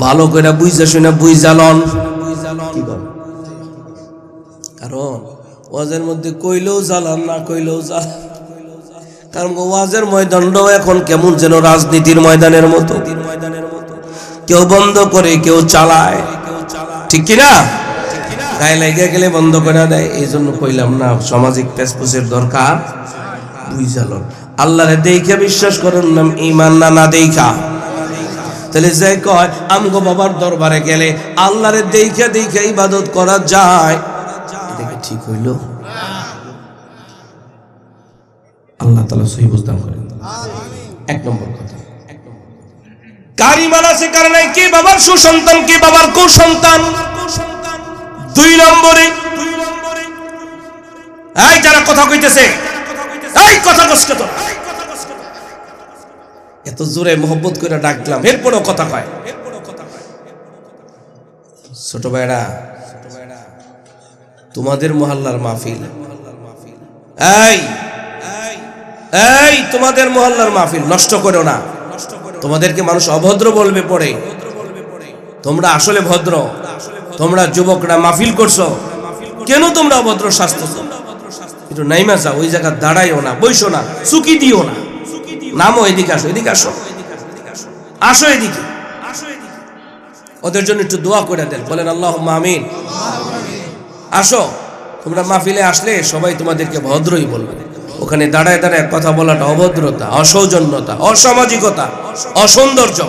ভালো করে বুঝা শুনে বুঝালন। কারণ ওয়াজের মধ্যে কইলেও জ্বালান, না কইলেও জ্বালান। কারণ ওয়াজের ময়দানটাও এখন কেমন যেন রাজনীতির ময়দানের মতো। কেউ বন্ধ করে, কেউ চালায়, ঠিক কিনা? গায়ে লেগে গেলে বন্ধ করে দেয়। এই জন্য কইলাম না, সামাজিক প্যাসপুসের দরকার। বুঝালন আল্লাহরে দেখা বিশ্বাস করেন না, ঈমান না দেখা। তাহলে যে কয় আমগো বাবার দরবারে গেলে আল্লাহরে দেখা দেখা ইবাদত করা যায়, এটা কি ঠিক হইল? আল্লাহ তাআলা সহি বুঝদান করেন। এক নম্বর কথা, কার ঈমান আছে কার নাই, কে বাবার সুসন্তান, কে বাবার কুসন্তান। দুই নম্বরে, এই যারা কথা কইতেছে, এই কথা কষ্ট তো এত জোরে মোহব্বত করে ডাকলাম, এরপরও কথা কয়। ছোট ভাইরা, তোমাদের মহল্লার মাহফিল, এই তোমাদের মহল্লার মাহফিল নষ্ট করো না। তোমাদেরকে মানুষ অভদ্র বলবে পড়ে, তোমরা আসলে ভদ্র। তোমরা যুবকরা মাহফিল করছো, কেন তোমরা অভদ্র শাস্তি? একটু নাইমা যাও, ওই জায়গা দাঁড়াইও না, বইসো না, চুকি দিও না, নামো, এদিকে আসো, এদিকে আসো, আসো এদিকে। ওদের জন্য একটু দোয়া করে দেন, বলেন আল্লাহুম্মা আমিন। আসো, তোমরা মাহফিলে আসলে সবাই তোমাদেরকে ভদ্রই বলবে। ওখানে দাঁড়ায় দাঁড়ায় কথা বলাটা অভদ্রতা, অসৌজন্যতা, অসামাজিকতা, অসৌন্দর্য,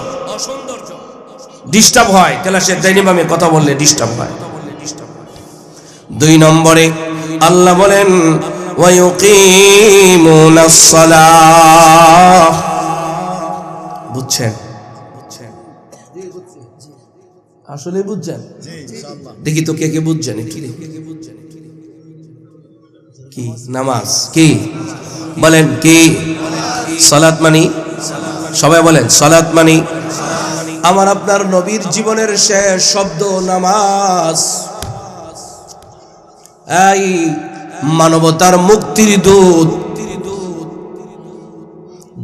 ডিস্টার্ব হয়। ক্লাসের ডাইনিমামে কথা বললে ডিস্টার্ব হয়। দুই নম্বরে আল্লাহ বলেন ওয়ায়ুকিমুনাস সালাহ। বুঝছেন? আসলে বুঝছেন? দেখি তো কে কে বুঝছেন। কি নামাজ? কি বলেন? কি সালাত মানি? সবাই বলেন সালাত মানি। আমার আপনার নবীর জীবনের শেষ শব্দ নামাজ। এই মানবতার মুক্তির দূত,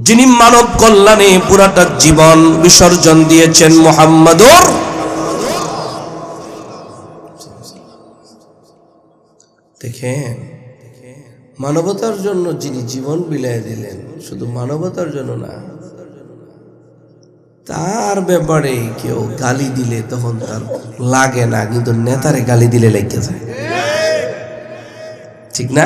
যিনি মানব কল্যাণে পুরাটা জীবন বিসর্জন দিয়েছেন, মুহাম্মাদুর। দেখেন, মানবতার জন্য যিনি জীবন বিলাই দিলেন, শুধু মানবতার জন্য না, তার ব্যাপারে কেউ গালি দিলে তখন তার লাগে না, কিন্তু নেতারে গালি দিলে লেগে যায়, ঠিক না?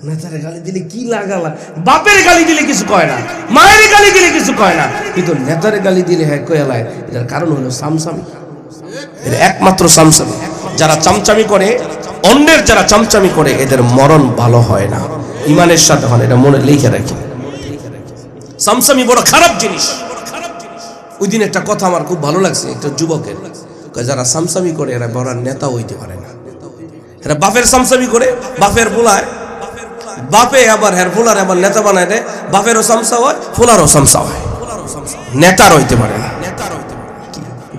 নেতারে গালি দিলে কি লাগালা, বাপের গালি দিলে কিছু কয় না, মায়ের গালি দিলে কিছু কয় না, কিন্তু নেতারে গালি দিলে হ্যাঁ কয়ালায়। এটার কারণ হলো সামসামি। এর একমাত্র সামসামি। যারা চামচামি করে, অন্যের যারা চামচামি করে, এদের মরণ ভালো হয় না, ইমানের সাথে হয়। এটা মনে লিখে রাখি, সামসামি বড় খারাপ জিনিস। ওই দিন একটা কথা আমার খুব ভালো লাগছে, একটা যুবকের, যারা সামসামি করে এরা বড় নেতা হইতে পারে না। এরা বাপের সামসামি করে, বাপের ফুলায়, বাপে আবার হের ফুলার আবার নেতা বানায় দেয়। বাপেরও সামসা হয়, ফুলারও সামসা হয়, নেতার হইতে পারে না।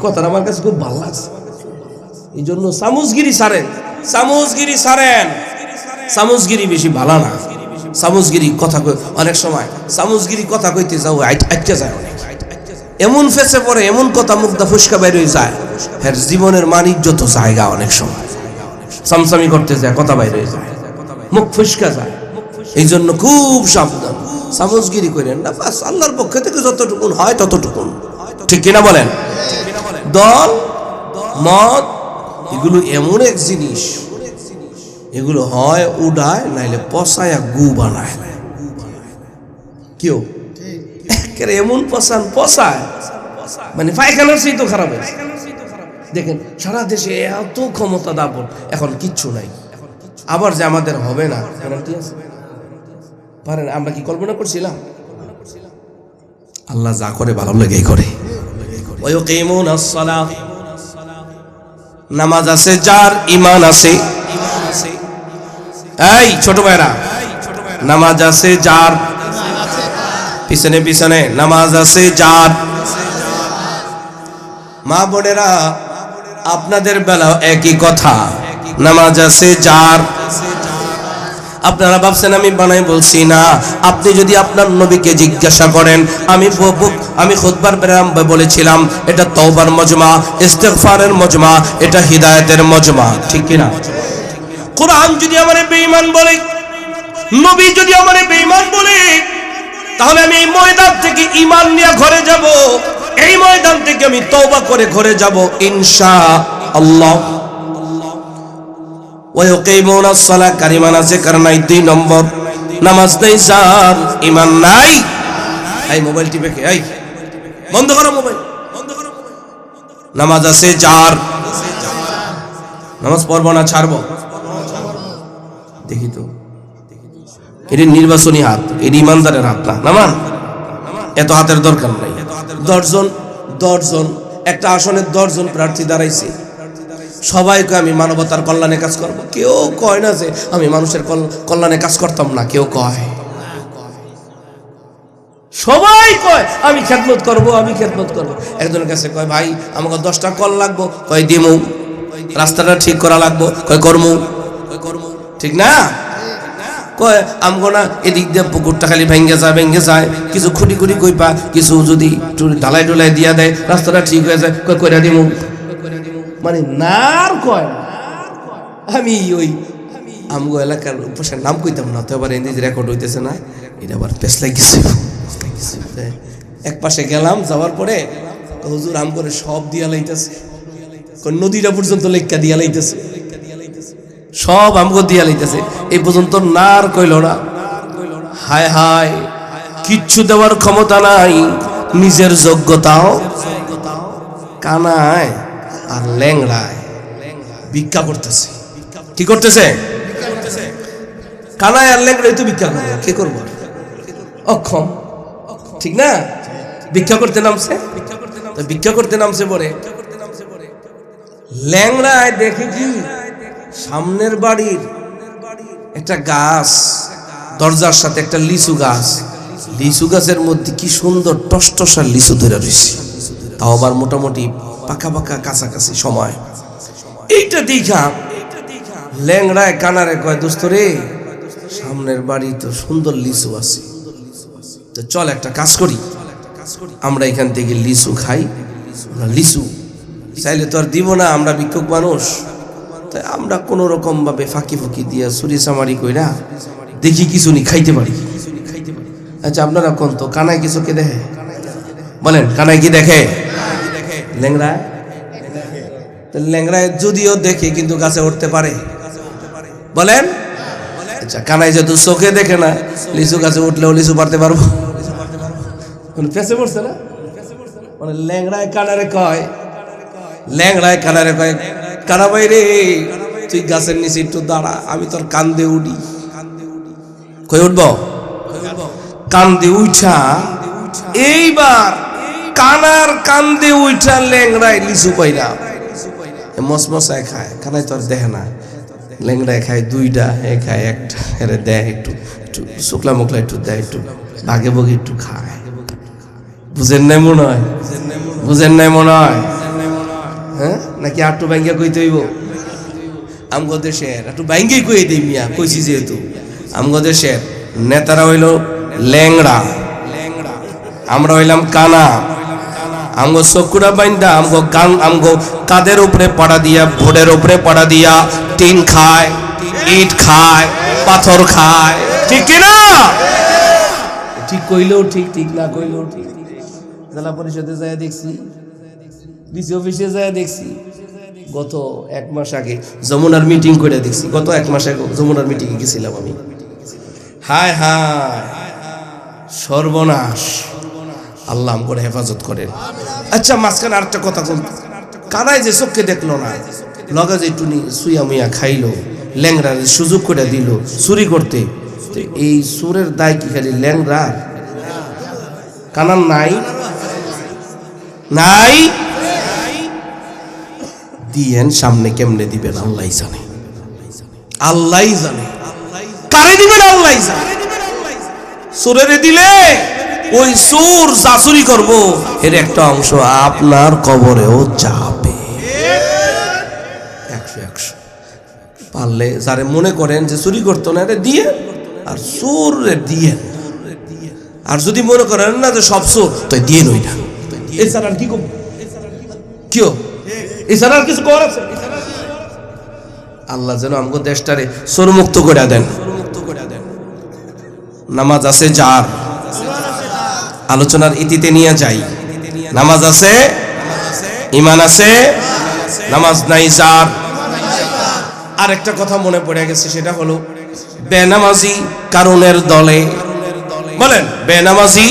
কথাটা আমার কাছে খুব ভালো লাগছে। এই জন্য সামুজগিরি সারেন, সামুজগিরি সারেন। সামুজগিরি বেশি ভালো না। সামুজগিরি কথা অনেক সময় সামুজগিরি কথা কইতে যাও আটকে যায়, অনেক এমন ফেসে পড়ে, এমন কথা মুখটা ফুসকা বাইর হয়ে যায়, হ্যাঁ জীবনের মানিজ্যত জায়গা অনেক সময় সামসামি করতে যায়, কথা বাইর হয়ে যায়, মুখ ফুসকা যায়। এই জন্য খুব সাবধান, সামুজগিরি করেন না। বাস আল্লাহর পক্ষ থেকে যতটুকুন হয় ততটুকুন, ঠিক কিনা বলেন? দল মত এগুলো এমন এক জিনিস, এগুলো হয় উড়ায়, নাইলে পচায় গু বানায়। কেউ এমন পচান পচায়, মানে পায়খানার সেই তো খারাপ হয়েছে। দেখেন সারা দেশে এত ক্ষমতা দাপট, এখন কিচ্ছু নাই। আবার যে আমাদের হবে না, পারেন আমরা কি কল্পনা করছিলাম? আল্লাহ যা করে ভালো লেগেই করে। ওয়ায়ুকিমুনাস সালাহ, নামাজ আছে যার, ঈমান আছে। এই ছোট ভাইরা, নামাজ আছে যার, পিছনে পিছনে নামাজ আছে যার, মা বোনেরা, আপনাদের বেলাও একই কথা। নামাজ আছে যার, আপনারা ভাবছেন আমি বানাই বলছি না। আপনি যদি আপনার নবীকে জিজ্ঞাসা করেন, আমি খুতবার প্রারম্ভে বলেছিলাম এটা তওবার মজমা, ইস্তিগফারের মজমা, এটা হিদায়াতের মজমা, ঠিক কিনা? কোরআন যদি আমারে বেঈমান বলে, নবী যদি আমারে বেঈমান বলে, তাহলে আমি এই ময়দান থেকে ঈমান নিয়ে ঘরে যাব, এই ময়দান থেকে আমি তওবা করে ঘরে যাব ইনশাআল্লাহ। ওয়ায়ুকিমুনা সলাহ, কারিমান আছে কার নাই? 2 নম্বর, নামাজ নাই যার, ঈমান নাই। এই মোবাইল টিপে কে? এই বন্ধ করো মোবাইল, বন্ধ করো মোবাইল। নামাজ আছে যার, নামাজ পড়বো না ছাড়বো? দেখি তো, এটি নির্বাচনী হাত, এটি ইমানদারের হাত না। নামান, এত হাতের দরকার নাই। 10 জন একটা আসনের 10 জন প্রার্থী দাঁড়াইছে, সবাইকে আমি মানবতার কল্যাণে কাজ করব। কেউ কয় না যে আমি মানুষের কল্যাণে কাজ করতাম না, কেউ কয়, সবাই কয় আমি খেদমত করব, আমি খেদমত করব। একজনের কাছে কয় ভাই আমাকে 10টা কল লাগবো, কয় দিমু। রাস্তাটা ঠিক করা লাগবো, কয় করমু, ঠিক না? কয় আমগো না এদিক দিয়ে পুকুরটা খালি ভেঙ্গে যায়, কিছু খুঁটি কইপা, কিছু যদি ঢালাই ঢুলাই দিয়া দেয়, রাস্তাটা ঠিক হয়ে যায়, কয় কইরা দিমু। মানে নার কয় আমি ওই আমগো এলাকার উপসের নাম কইতাম না, তো আবার এদিকে রেকর্ড হইতেছে না, এটা আবার পেছ লাগিছে। এক পাশে গেলাম, যাওয়ার পরে হুজুর আম করে সব দিয়া লাইতেছে, নদীটা পর্যন্ত লেখা দিয়া লাইতেছে, সব আমগো দিয়া লাইতেছে। এই পর্যন্ত নার কইল না। হায় হায়, কিচ্ছু দেওয়ার ক্ষমতা নাই, নিজের যোগ্যতাও কানায় আর ল্যাংড়ায় ভিক্ষা করতেছে। কি করতেছে? কানায় আর ল্যাংড়ায় তো ভিক্ষা করবো, কে করবো? অক্ষম, ঠিক না? ভিক্ষা করতে নামছে, ভিক্ষা করতে নামছে পরে ল্যাংড়ায় দেখে কি সামনের বাড়ির একটা গাছ, দরজার সাথে একটা লিচু গাছ, লিচু গাছের মধ্যে কি সুন্দর টসটসা লিচু ধরে রয়েছে, তাও আবার মোটামুটি পাকা পাকা কাছাকাছি সময়। এইটা দেখা ল্যাংড়ায় কানারে কয়, দোস্ত রে সামনের বাড়ি তো সুন্দর লিচু আছে, তো চল একটা কাজ করি, আমরা এখান থেকে লিচু খাই। লিচু চাইলে তো আর দিব না, আমরা ভিক্ষুক মানুষ, তাই আমরা কোনো রকম ভাবে ফাঁকি ফুকি দিয়া চুরি চামারি কইরা দেখি কিছু নি খাইতে পারি। আচ্ছা আপনারা কোন তো কানায় কিছু কে দেখে? বলেন কানায় কি দেখে? ল্যাংড়ায়, ল্যাংড়ায় যদিও দেখে কিন্তু গাছে উঠতে পারে, বলেন? আচ্ছা কানায় যেহেতু চোখে দেখে না, লিচু গাছে উঠলেও লিচু পারতে পারবো? পেছে পড়ছে না? মানে ল্যাংড়ায় কানারে কয়, ল্যাংড়ায় কানারে কয়, কানা ভাই রে তুই গাছের নিচে একটু দাঁড়া, আমি তোর কান্দে উঠি। কই উঠবো? কান্দে উঠা, এইবার কানার কান্দে উঠা ল্যাংড়ায় লিচু পাইরা মসমসায় খায়। কানায় তোর দেখে না, ল্যাংড়ায় খায় 2টা, এ খায় 1টা, এরে দেয় একটু একটু শুকলা মুকলা একটু দেয়, একটু ভাগে ভোগে একটু খায়। বুঝেন নাই মনে হয়? বুঝেন নাই মনে হয়? হ্যাঁ, নাকি আটটু ব্যাঙ্গা কইতে হইব? আমগো দেশের একটু ব্যাঙ্গেই কই দেই মিয়া, কইছি যেহেতু। আমগো দেশের নেতারা হইল ল্যাংড়া, আমরা হইলাম কানা। আমগো চকুরা বাইন্দা আমগো কাদের উপরে পাড়া দিয়া, ভোরের উপরে পাড়া দিয়া টিন খায়, ইট খায়, পাথর খায়, ঠিক কিনা? ঠিক কইলেও ঠিক, ঠিক না কইলেও ঠিক। জেলা পরিষদে যায় দেখছি, ডিসি অফিসে যায় দেখছি, গত 1 মাস আগে যমুনার মিটিং করে দেখছি, গত 1 মাস আগে যমুনার মিটিংয়ে গেছিলাম আমি। হায় হায় সর্বনাশ, আল্লাহ করে হেফাজত করেন। আচ্ছা মাঝখানে আরেকটা কথা বলতে, কানায় যে চোখকে দেখলো না, লগা যে টুনি সুইয়া মুইয়া খাইলো, ল্যাংড়া সুযোগ করে দিল চুরি করতে, এই চোরের দায় কি খালি ল্যাংড়ার? কানার নাই? নাই দিয়েন, সামনে কেমনে দিবেন আল্লাহ জানে, আল্লাহ জানে। কারে দিবেন আল্লাহ জানে। চোরেরে দিলে ওই চোর যা চুরি করবো এর একটা অংশ আপনার কবরেও যাবে। 100 পারলে যারে মনে করেন যে চুরি করতো না এটা দিয়ে, আর চোর দিয়ে। আর যদি মনে করেন না যে সব চোর তো দিয়ে নই না, এছাড়া কি করব? কেউ এছাড়া আর কিছু করার আছে? আল্লাহ যেন আমাকে দেশটারে চোর মুক্ত করে দেন। নামাজ আছে যার, আলোচনার ইতিতে নিয়ে যাই, নামাজ আছে, ঈমান আছে, নামাজ নাই যার। আর একটা কথা মনে পড়ে গেছে, সেটা হলো বেনামাজি কারণের দলে। বলেন বেনামাজি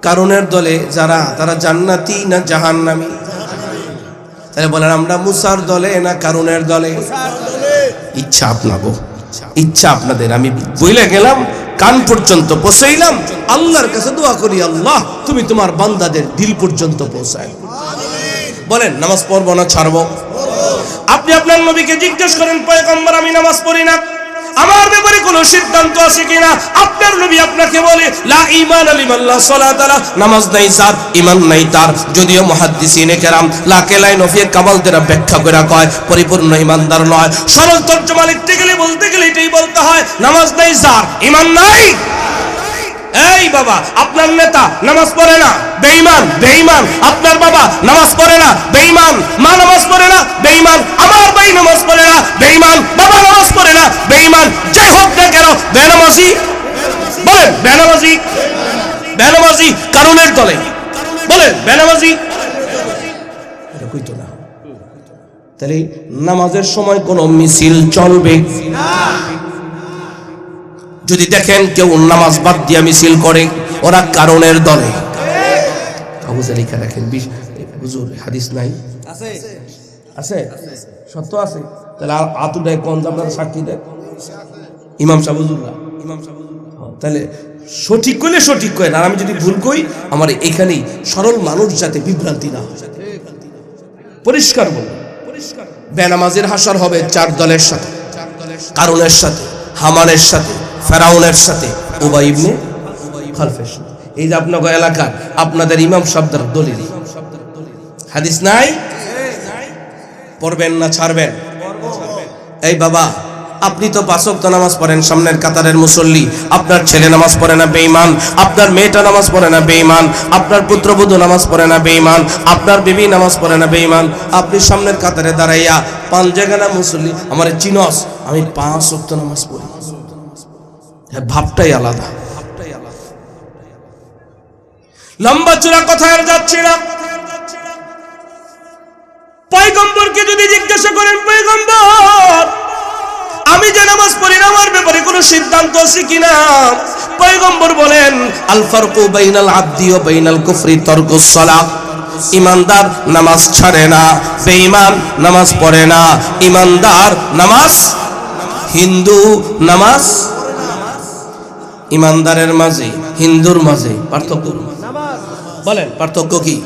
কারণের দলে যারা, তারা জান্নাতি না জাহান্নামী? তাহলে বলেন আমরা মুসার দলে না কারণের দলে? ইচ্ছা আপনাগো, ইচ্ছা আপনাদের। আমি বইলে গেলাম, কান পর্যন্ত পৌঁছাইলাম। আল্লাহর কাছে দোয়া করি, আল্লাহ তুমি তোমার বান্দাদের দিল পর্যন্ত পৌঁছায়। বলেন নামাজ পড়বো না ছাড়বো? আপনি আপনার নবীকে জিজ্ঞেস করেন, পয়গম্বর আমি নামাজ পড়ি না, আমার ব্যাপারে কোনো সিদ্ধান্ত আছে কিনা? আপনার নবী আপনাকে বলে লা ঈমান লিমান লা সালাত লা, নামাজ নাই যার, ঈমান নাই তার। যদিও মুহাদ্দিসিনে কেরাম লা কেলাই নফিয়ে কামাল দ্বারা ব্যাখ্যা করে কয় পরিপূর্ণ ঈমানদার নয়। সরল তর্জমা লিখতে গেলে এটাই বলতে হয়, নামাজ নাই যার, ঈমান নাই। এই বাবা, আপনার নেতা নামাজ পড়ে না, বেঈমান, বেঈমান। আপনার বাবা নামাজ পড়ে না, বেঈমান। মা নামাজ পড়ে না, বেঈমান। আমার ভাই নামাজ পড়ে না, বেঈমান। বাবা নামাজ পড়ে না, বেঈমান। যাই হোক না কেন বেনামাজি। বলেন বেনামাজি, বেনামাজি কারণের দলে। বলেন বেনামাজি। এটা কইতো না। তাহলে নামাজের সময় কোন মিছিল চলবে না। যদি দেখেন কেউ নামাজ বাদ দিয়া মিছিল করে, ওরা কারণের দলে। কাগজে লিখে রাখেন, হুজুর হাদিস নাই? আছে, আছে, সত্য আছে। তাহলে আতুডায় কোন আপনারা সাক্ষী দেন? ইমাম সাহেব হুজুররা, ইমাম সাহেব। তাহলে সঠিক কইলে সঠিক করেন, আর আমি যদি ভুল কই আমার এখানেই সরল মানুষ যাতে বিভ্রান্তি না হয়, পরিষ্কার বল। বেনামাজের হাসর হবে 4 দলের সাথে, কারণের সাথে, হামানের সাথে, ফেরাউনের সাথে, উবাই ইবনে খালফের সাথে। এই যে আপনাদের এলাকার আপনাদের ইমাম সাহেবদের দলিল, হাদিস নাই? পড়বেন না ছাড়বেন? এই বাবা, আপনি তো 5 ওয়াক্ত নামাজ পড়েন, সামনের কাতারের মুসল্লি। আপনার ছেলে নামাজ পড়ে না, বেঈমান। আপনার মেয়েটা নামাজ পড়ে না, বেঈমান। আপনার পুত্রবধূ নামাজ পড়ে না, বেঈমান। আপনার বিবি নামাজ পড়ে না, বেঈমান। আপনি সামনের কাতারে দাঁড়াইয়া 5 জায়গা না মুসল্লি, আমার চিনস, আমি 5 ওয়াক্ত নামাজ পড়ি। ভাবটাই আলাদা। লম্বা চূড়া কথা আর যাচ্ছে না। পয়গম্বরকে যদি জিজ্ঞাসা করেন, পয়গম্বর আমি যে নামাজ পড়ি না, আমার ব্যাপারে কোনো সিদ্ধান্ত আছে কিনা? পয়গম্বর বলেন আল ফারকু বাইনাল আবদি ওয়া বাইনাল কুফরি তারকুস সালাত। ঈমানদার নামাজ ছাড়ে না, বেঈমান নামাজ পড়ে না। ঈমানদার নামাজ, হিন্দু নামাজ। ঈমানদারের মাঝে হিন্দুর মাঝে পার্থক্য। বলেন পার্থক্য কি?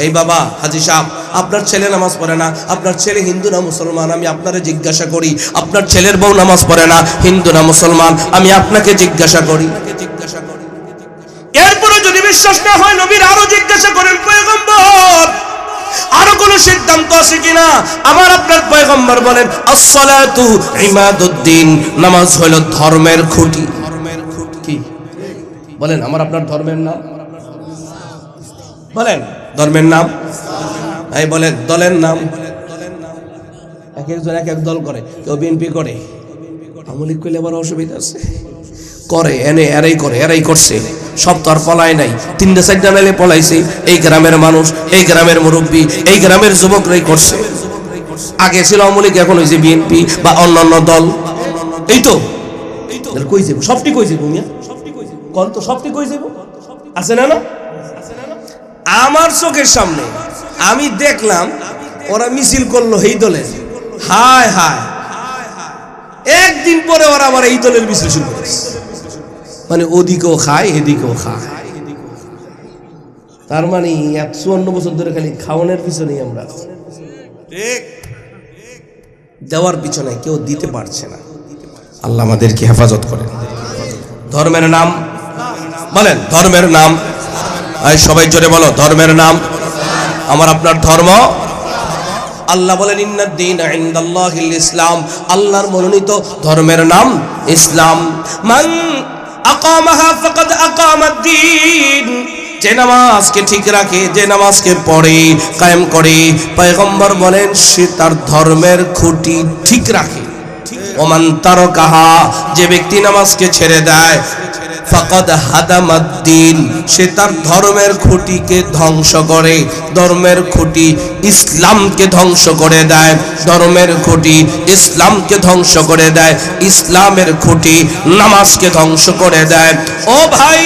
এই বাবা হাজী সাহেব, আপনার ছেলে নামাজ পড়ে না, আপনার ছেলে হিন্দু না মুসলমান? আমি আপনারে জিজ্ঞাসা করি, আপনার ছেলের বউ নামাজ পড়ে না, হিন্দু না মুসলমান? আমি আপনাকে জিজ্ঞাসা করি। এরপরে যদি বিশ্বাস না হয়, নবীর আরো জিজ্ঞাসা করেন, পয়গম্বর আরো কোন সিদ্ধান্ত আছে কিনা? আমার আপনার পয়গম্বর বলেন আসসালাতু ইমাদুদ্দিন, নামাজ হলো ধর্মের খুঁটি। কি বলেন? আমার আপনার ধর্মের নাম বলেন, ধর্মের নাম। এই বলেন দলের নাম। এক একজন এক এক দল করে, কেউ বিএনপি করে, আওয়ামী লীগ করলে আবার অসুবিধা আছে, করে এনে এরাই করে, এরাই করছে। সব তো আর পলায় নাই, 3-4টা মেলে পলাইছে। এই গ্রামের মানুষ, এই গ্রামের মুরব্বী, এই গ্রামের যুবকরাই করছে। আগে ছিল আওয়ামী লীগ, এখন হয়েছে বিএনপি বা অন্যান্য দল। এই তো কই যাব, সবটি কই যাব মিয়া, কোন তো সবটি কই যাব, আছে না? না, আমার চোখের সামনে আমি দেখলাম ওরা মিছিল করলো এই দলের। হায় হায়, একদিন পরে ওরা আবার এই দলের মিছিল শুরু করেছে। মানে ওদিকেও খায়, এদিকেও খায়। তার মানে 54 বছর ধরে খালি খাওয়ানোর পিছনেই আমরা, দেওয়ার পিছনে কেউ দিতে পারছে না। আল্লাহ আমাদেরকে হেফাজত করেন। ধর্মের নাম বলেন ধর্মের নাম, সবাই জোরে বলো ধর্মের নাম। আমার আপনার ধর্ম, আল্লাহ বলেন ইন্নাদ-দীনা ইনদাল্লাহিল ইসলাম, আল্লাহর মনোনীত ধর্মের নাম ইসলাম। মান আকামাহা ফাকাদ আকামাদ-দীন, যে নামাজকে ঠিক রাখে, যে নামাজকে পড়ে কায়েম করে, পয়গম্বর বলেন সে তার ধর্মের খুঁটি ঠিক রাখে। ওমান তারাকাহা, যে ব্যক্তি নামাজকে ছেড়ে দেয়, ফাকাদ হাদামাদ-দীন, সে তার ধর্মের খুঁটিকে ধ্বংস করে। ধর্মের খুঁটি ইসলামকে ধ্বংস করে দেয়, ধর্মের খুঁটি ইসলামকে ধ্বংস করে দেয়, ইসলামের খুঁটি নামাজকে ধ্বংস করে দেয়। ও ভাই,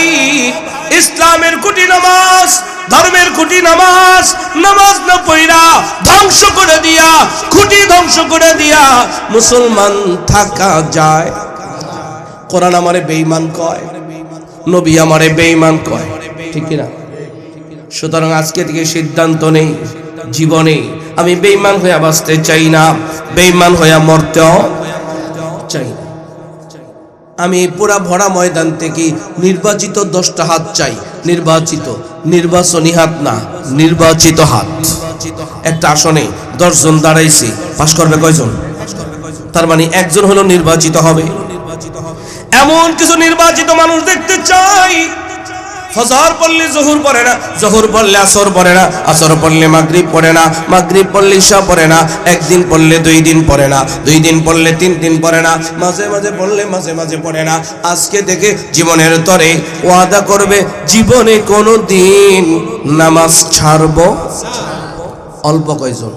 ইসলামের খুঁটি নামাজ, ধর্মের খুঁটি নামাজ, নামাজ না পড়া ধ্বংস করে দিয়া, খুঁটি ধ্বংস করে দিয়া মুসলমান থাকা যায়? কোরআন আমারে বেঈমান কয়, নবী আমারে বেঈমান কয়, ঠিক কিনা? সুতরাং আজকে থেকে সিদ্ধান্ত নেই, জীবনে আমি বেঈমান হয়ে বাঁচতে চাই না, বেঈমান হয়ে মরতেও চাই না। আমি পুরা ভরা ময়দান থেকে নির্বাচিত 10টা হাত চাই, নির্বাচিত, নির্বাচনী হাত না, নির্বাচিত হাত। একটা আসনে 10 জন দাঁড়াইছে, পাস করবে কয়জন? তার মানে একজন হলো নির্বাচিত হবে। এমন কিছু নির্বাচিত মানুষ দেখতে চাই, ফজর পড়লে জোহর পড়ে না, জোহর পড়লে আসর পড়ে না, আসর পড়লে মাগরিব পড়ে না, মাগরিব পড়লে ইশা পড়ে না, একদিন পড়লে 2 দিন পড়ে না, 2 দিন পড়লে 3 দিন পড়ে না, মাঝে মাঝে পড়লে মাঝে মাঝে পড়ে না। আজকে থেকে জীবনের তরে ওয়াদা করবে জীবনে কোনো দিন নামাজ ছাড়বো। অল্প কয়জন?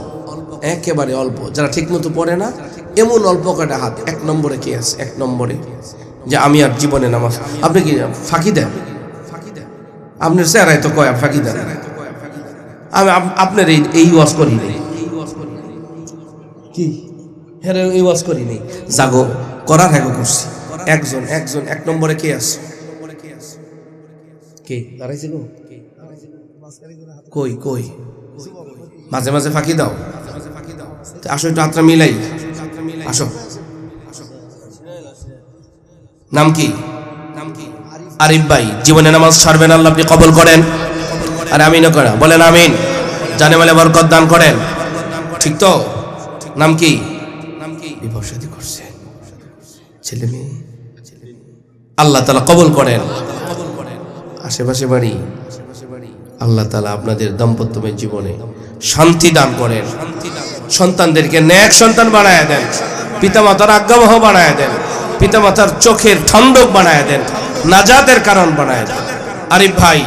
একেবারে অল্প, যারা ঠিক মতো পড়ে না এমন অল্প কয়টা হাত। 1 নম্বরে কে আছে? 1 নম্বরে যে আমি আর জীবনে নামাজ। আপনি কি ফাঁকি দেন? আপনার চেহারায় তো কয় ফাঁকি দেন। আমি আপনার এই ওয়াজ করি নেই, কি হ্যাঁ এই ওয়াজ করি নেই, জাগো করার হ্যাঁ করছি। একজন 1 নম্বরে কে আছে? কে দাঁড়াইছে গো? কই কই? মাঝে মাঝে ফাঁকি দাও, আসো একটু হাতটা মিলাই, আসো। নাম কি? আরিফ ভাই, জীবনে নামাজ ছাড়বেন, আল্লাহ আপনি কবুল করেন। আরে আমিনও করেন, বলেন আমিন। জানে মালে বরকত দান করেন, ঠিক তো? নাম কি? বিবাহ শাদী করছে, ছেলে মেয়ে, আল্লাহ তাআলা কবুল করেন। আশেপাশে বাড়ি, আল্লাহ তাআলা আপনাদের দাম্পত্যময় জীবনে শান্তি দান করেন, সন্তানদেরকে নেক সন্তান বানায় দেন, পিতামাতার আজ্ঞাবহ বানায় দেন, পিতামাতার চোখের ঠন্ডক বানায় দেন, নাজাতের কারণ বানায় দেন। আরিফ ভাই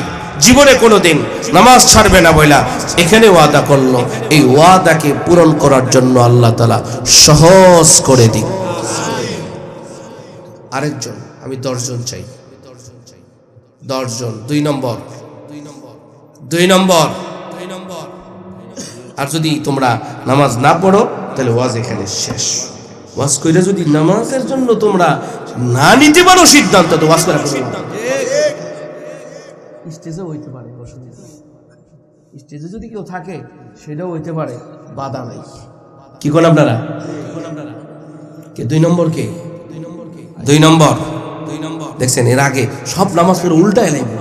জীবনে কোনোদিন নামাজ ছাড়বে না বইলা এখানে ওয়াদা করলো, এই ওয়াদাকে পূরণ করার জন্য আল্লাহ তাআলা সহজ করে দিন। আরেকজন, আমি 10 জন চাই, 10 জন। 2 নম্বর, 2 নম্বর। আর যদি তোমরা নামাজ না পড়ো তাহলে ওয়াজ এখানে শেষ। ওয়াজ কইরা যদি নামাজের জন্য তোমরা না নিতে পারো সিদ্ধান্ত, তো ওয়াজ করা স্টেজে হইতে পারে, স্টেজে যদি কেউ থাকে সেটাও হইতে পারে, বাধা নাই। কি কোন আপনারা কে? 2 নম্বর কে? 2 নম্বর দেখছেন, এর আগে সব নামাজ পড়ে উল্টায় লাগবে।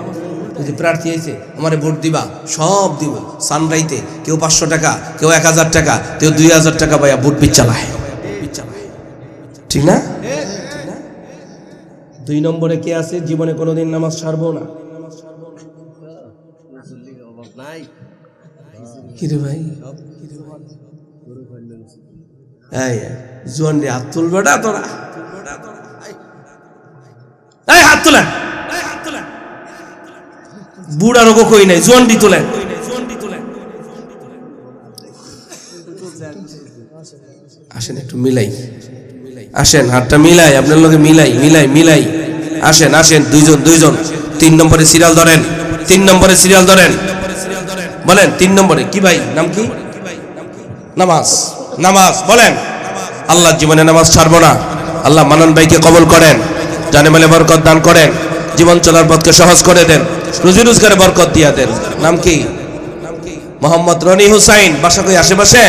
যে প্রার্থী হয়েছে আমারে ভোট দিবা, সব দিব সানরাইতে, কেউ 500 টাকা, কেউ 1000 টাকা, কেউ 2000 টাকা পাইয়া ভোট চালায়, ঠিক না? 2 নম্বরে কে আছে জীবনে কোনোদিন নামাজ ছাড়বো না? কিরে ভাই, জোয়ান রে হাত তুলবে না তোরা, হাত তোলেন। বুড়া রোগ কই নাই, জোয়ান দি তোলেন। আসেন একটু মিলাই, আসেন হাতটা মিলাই, আপনার লোকে মিলাই মিলাই মিলাই। আসেন আসেন, 2 জন। 3 নম্বরে সিরিয়াল ধরেন, 3 নম্বরে সিরিয়াল ধরেন, বলেন 3 নম্বরে কি ভাই? নাম কি? নামাজ, নামাজ বলেন। আল্লাহ জীবনে নামাজ ছাড়বো না। আল্লাহ মানন ভাইকে কবুল করেন, জানে মালে বরকত দান করেন, জীবন চলার পথকে সহজ করে দেন, রুজি রোজগারে বরকত দিয়া দেন। নাম কি? মোহাম্মদ রনি হুসাইন, বাসা কই? আশেপাশে।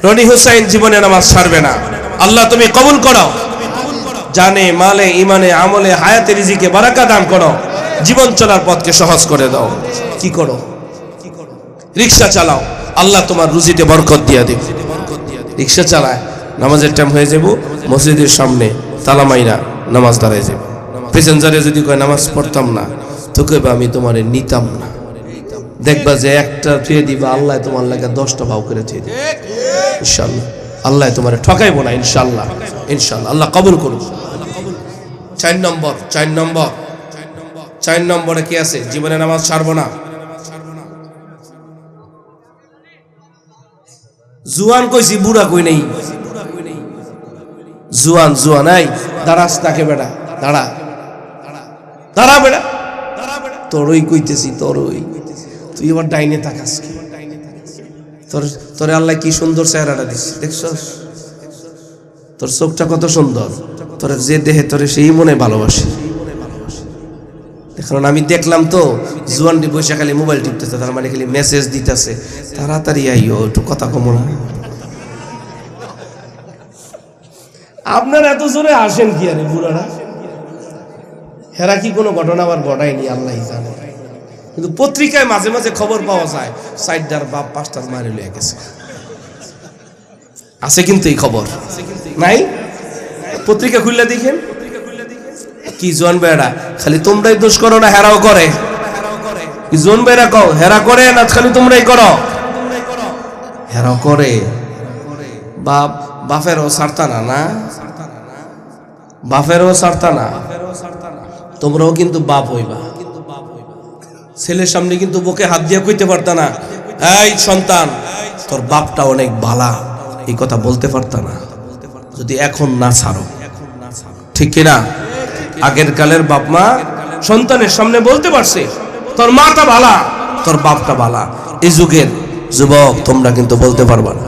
রনি হুসাইন জীবনে নামাজ ছাড়বে না। আল্লাহ তুমি কবুল করো, জানে মালে ইমানে আমলে হায়াতে রিজিকে বারাকা দান করো, জীবন চলার পথকে সহজ করে দাও। কি করো? রিক্সা চালাও, আল্লাহ তোমার রুজিতে বরকত দিয়ে দেবে। রিক্সা চালায় নামাজের টাইম হয়ে যাব, মসজিদের সামনে তালা মাইরা নামাজ দাঁড়ায় যাবে। প্যাসেঞ্জারে যদি কয় নামাজ পড়তাম না, তো কইবা আমি তোমারে নিতাম না। দেখবা যে একটা থুয়ে দিবা, আল্লাহ তোমার লাগে 10টা ভাও করে থুয়ে দিবে ইনশাআল্লাহ। আল্লাহ তোমারে ঠকাইবো না ইনশাআল্লাহ, ইনশাআল্লাহ। আল্লাহ কবুল করুন। 4 নম্বরে কি আছে? জীবনে নামাজ ছাড়বো না। জুয়ান কইছি, বুড়া কই নেই। জুয়ান এই দাঁড়াস তাকে বেটা, দাঁড়া বেটা, তোরই কইতেছি, তোরই। তুই এবার ডাইনে তাকাস কি? তোরে আল্লাহ কি সুন্দর চেহারাটা দিচ্ছে, দেখছস? তোর চোখটা কত সুন্দর, তোরে যে দেহে তোরে সেই মনে ভালোবাসে। কারণ আমি দেখলাম তো জুয়ানটি বসে খালি মোবাইল টিপতেছে, তার মানে খালি মেসেজ দিতেছে, তাড়াতাড়ি আইও, একটু কথা কম না। আপনারা এত জোরে আসেন কি আরে বুড়ারা? হেরা কি কোনো ঘটনা আবার ঘটায়নি, আল্লাহ জানে। কিন্তু পত্রিকায় মাঝে মাঝে খবর পাওয়া যায় 4টার বাপ 5টার মারে লয়ে গেছে। আছে কিন্তু এই খবর নাই? পত্রিকা খুললে দেখেন কি জোয়ান বেড়া, খালি তোমরাই দোষ করো না হেরাও করে? কি জোয়ান বেড়া কও হেরা করে না খালি তোমরাই করো? হেরাও করে। বাপেরও ছাড়তা না, বাপেরও ছাড়তা না। তোমরাও কিন্তু বাপ হইবা। ছেলের সামনে কিন্তু বুকে হাত দিয়ে কইতে পারতা না, এই সন্তান তোর বাপটা অনেক ভালা, এই কথা বলতে পারতা না যদি এখন না ছাড়ো। ঠিক কিনা? আগের কালের বাপ মা সন্তানের সামনে বলতে পারছে তোর মাটা ভালা, তোর বাপটা ভালা। এই যুগের যুবক তোমরা কিন্তু বলতে পারবা না।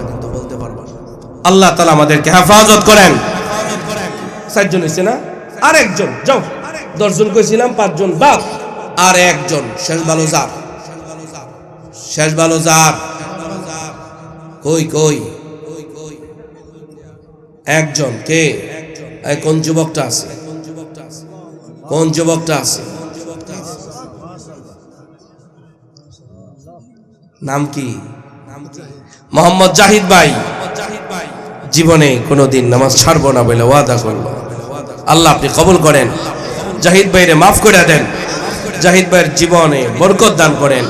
আল্লাহ তাআলা আমাদেরকে হেফাজত করেন। 4 জন হইছে না? আর একজন যাও, 10 জন কইছিলাম, 5 জন বাপ আর একজন শেষ ভালো যার। শেষ ভালো যার কই একজন কে? কোন যুবকটা আছে? কোন যুবকটা আছে? নাম কি? মোহাম্মদ জাহিদ ভাই জীবনে কোনোদিন নামাজ ছাড়বো না বলে ওয়াদা করলো। আল্লাহ আপনি কবুল করেন, জাহিদ ভাইরে মাফ করে দেন, জাহিদ ভাইয়ের জীবনে বরকত দান করেন,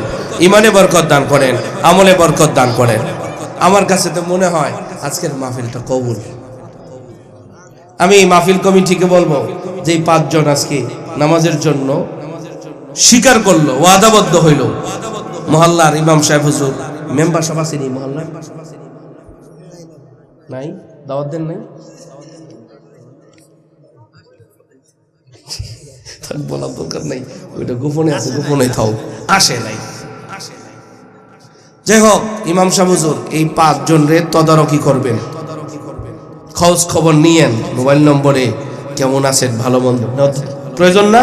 ইমানে বরকত দান করেন, আমলে বরকত দান করেন। আমার কাছে তো মনে হয় আজকের মাহফিলটা কবুল। আমি মাহফিল কমিটিকে বলবো যে 5 জন আজকে নামাজের জন্য স্বীকার করলো, ওয়াদাবদ্ধ হইল। মহল্লার ইমাম সাহেব হুজুর, মেম্বার সভা আসেনি মহল্লার? নাই? দাওয়াত দেন নাই? বলার দরকার নাই, ওইটা গোপনে আছে, গোপনে থাও। আসে নাই। যাই হোক, ইমাম সাহেব হুজুর এই 5 জন রে তদারকি করবেন, খোঁজ খবর নিয়েন, মোবাইল নম্বরে কেমন আছেন, ভালো মন্দ প্রয়োজন না?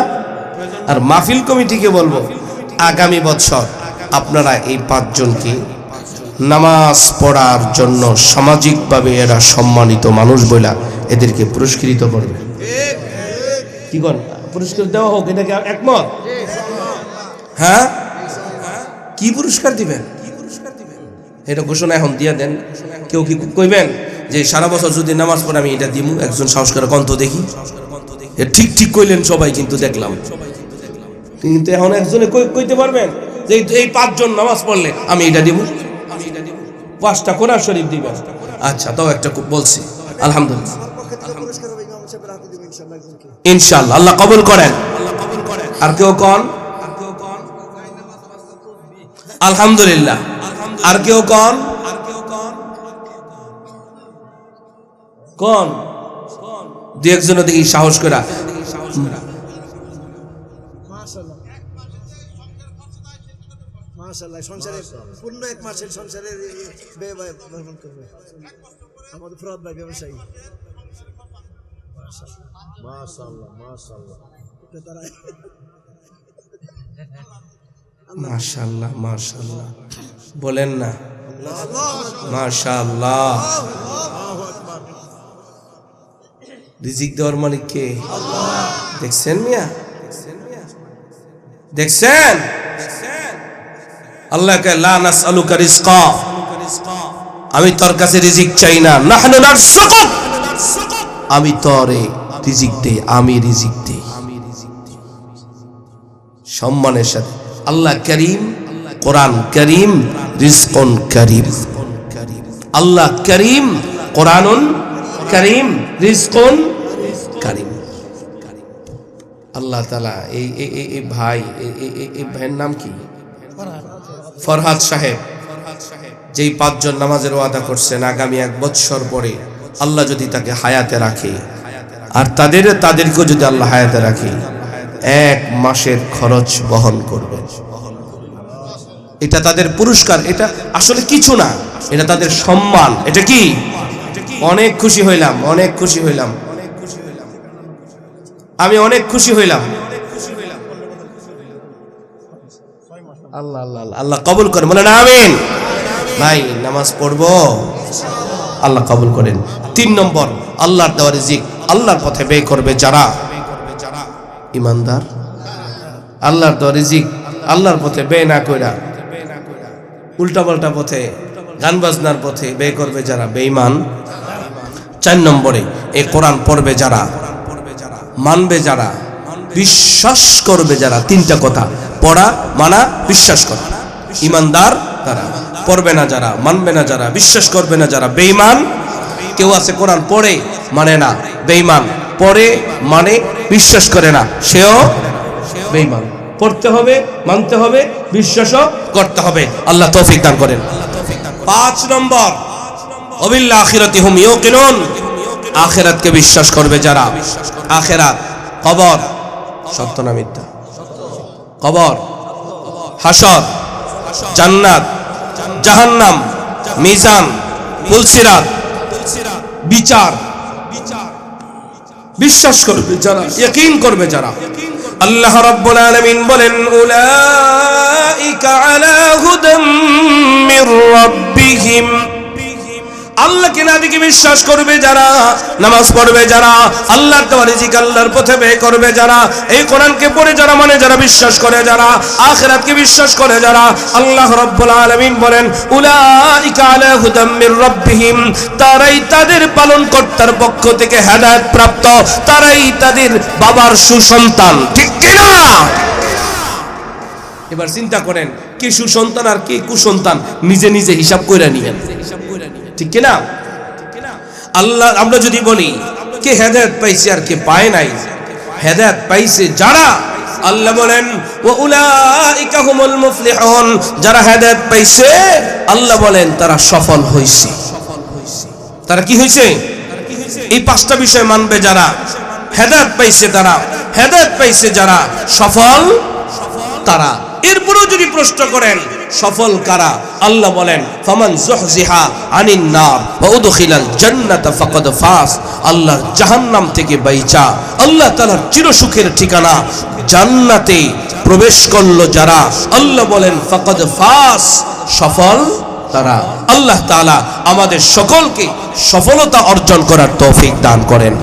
আর মাহফিল কমিটিকে বলবো আগামী বছর আপনারা এই 5 জনকে নামাজ পড়ার জন্য সামাজিকভাবে এরা সম্মানিত মানুষ বলে এদেরকে পুরস্কৃত করবে। কি করেন? পুরস্কার দেওয়া হোক, এটা কি একমত? হ্যাঁ, কি পুরস্কার দিবেন এটা ঘোষণা এখন দিয়ে দেন। কেউ কি কইবেন যে সারা বছর যদি নামাজ পড়ে আমি এটা দিমু? একজন সাহস করে কন্ত দেখি। ঠিক ঠিক কইলেন সবাই, কিন্তু দেখলাম কিন্তু এখন একজনে কইতে পারবেন যে এই 5 জন নামাজ পড়লে আমি এটা দিব, 5টা কোরআন শরীফ দিবেন? আচ্ছা, তাও একটা বলছি, আলহামদুলিল্লাহ, ইনশাআল্লাহ আল্লাহ কবুল করেন। আর কেউ কন আলহামদুলিল্লাহ? আর কেউ কন কোন? 2-1 দেখি সাহস করে।
মাশাআল্লাহ, সংসারে পূর্ণ 1 মাসের সংসারের ব্যয় বহন করবে আমাদের ফরদ ভাই ব্যবসায়ী। মাশাআল্লাহ মাশাআল্লাহ
মাশাআল্লাহ মাশাআল্লাহ বলেন না? মাশাআল্লাহ রিজিক দেওয়ার মালিক কে? দেখছেন মিয়া, দেখছেন? আল্লাহকে লা নাসআলুকা রিজকা, আমি তোর কাছে রিজিক চাই না। নাহনু নারযুকুক, আমি তোরে রিজিক দেই, আমি রিজিক দেই। সম্মানের সাথে আল্লাহ করিম, কোরআন করিম, রিজকুন করিম। আল্লাহ করিম, কোরআনুন করিম, রিজকুন করিম। আল্লাহ তাআলা এই ভাই, এই ভাইয়ের নাম কি? ফরহাদ সাহেব, যেই 5 জন নামাজের ওয়াদা করছেন আগামী 1 বছর পরে আল্লাহ যদি তাকে হায়াতে রাখে, আর তাদেরকেও যদি আল্লাহ হায়াতে রাখে, 1 মাসের খরচ বহন করবেন। এটা তাদের পুরস্কার, এটা আসলে কিছু না, এটা তাদের সম্মান। এটা কি? অনেক খুশি হইলাম, অনেক খুশি হইলাম, আমি অনেক খুশি হইলাম। আল্লাহ আল্লাহ আল্লাহ কবুল করেন, বলেন আমিন। ভাই নামাজ পড়বো, আল্লাহ কবুল করেন। 3 নম্বর, আল্লাহর দেওয়া রিজিক আল্লাহর পথে ব্যয় করবে যারা ঈমানদার। আল্লাহর দেওয়া রিজিক আল্লাহর পথে ব্যয় না কইরা উল্টা পাল্টা পথে, গান বাজনার পথে ব্যয় করবে যারা বেঈমান। 4 নম্বরে, এই কোরআন পড়বে যারা, মানবে যারা, বিশ্বাস করবে যারা। 3টা কথা, পড়া, মানা, বিশ্বাস করা। ঈমানদার তারা, পড়বে না যারা, মানবে না যারা, বিশ্বাস করবে না যারা, বেঈমান। কেউ আছে কোরআন পড়ে মানে না, বেঈমান। পড়ে মানে বিশ্বাস করে না, সেও বেঈমান। পড়তে হবে, মানতে হবে, বিশ্বাসও করতে হবে। আল্লাহ তৌফিক দান করেন। 5 নম্বর, ওয়াবিল আখিরাতি হুম ইউকিনুন, আখিরাতকে বিশ্বাস করবে যারা। আখিরাত, কবর, সত্য না মিথ্যা? কবর, হাসর, জান্নাত, জাহান্নাম, মিজান, পুলসিরাত, বিচার, বিশ্বাস করবে যারা, ইয়াকিন করবে যারা। আল্লাহ রাব্বুল আলামিন বলেন, উলাইকা আলা হুদাম মির রাব্বিহিম, আল্লাহকে নাবিকে বিশ্বাস করবে যারা, নামাজ পড়বে যারা, আল্লাহর দেওয়া রিজিক আল্লাহর পথে ব্যয় করবে যারা, এই কোরআনকে পড়ে যারা, মানে যারা, বিশ্বাস করে যারা, আখিরাতকে বিশ্বাস করে যারা। আল্লাহ রাব্বুল আলামিন বলেন, উলাইকা আলা হুদাম মির রাব্বিহিম, তারাই তাদের পালনকর্তার পক্ষ থেকে হেদায়েত প্রাপ্ত, তারাই তাদের বাবার সুসন্তান। ঠিক কি না? এবার চিন্তা করেন, কি সুসন্তান আর কি কুসন্তান, নিজে নিজে হিসাব কইরা নিয়েন। ঠিক কিনা? আল্লাহ, আমরা যদি বলি কে হেদায়েত পাইছে আর কে পায় নাই, হেদায়েত পাইছে যারা, আল্লাহ বলেন ওয়া উলাইকা হুমুল মুফলিহুন, যারা হেদায়েত পাইছে আল্লাহ বলেন তারা সফল হইছে। তারা কি হইছে? এই 5টা বিষয় মানবে যারা, হেদায়েত পাইছে তারা, হেদায়েত পাইছে যারা, সফল তারা। এরপরেও যদি প্রশ্ন করেন সফল কারা, আল্লাহ বলেন ফামান যুহজিহা আনিন নার ওয়া উদখিলাল জান্নাতা ফাকাদ ফাস, আল্লাহ জাহান্নাম থেকে বাইচা আল্লাহ তাআলার চিরসুখের ঠিকানা জান্নাতে প্রবেশ করলো যারা, আল্লাহ বলেন ফাকাদ ফাস, সফল তারা। আল্লাহ তাআলা আমাদের সকলকে সফলতা অর্জন করার তৌফিক দান করেন।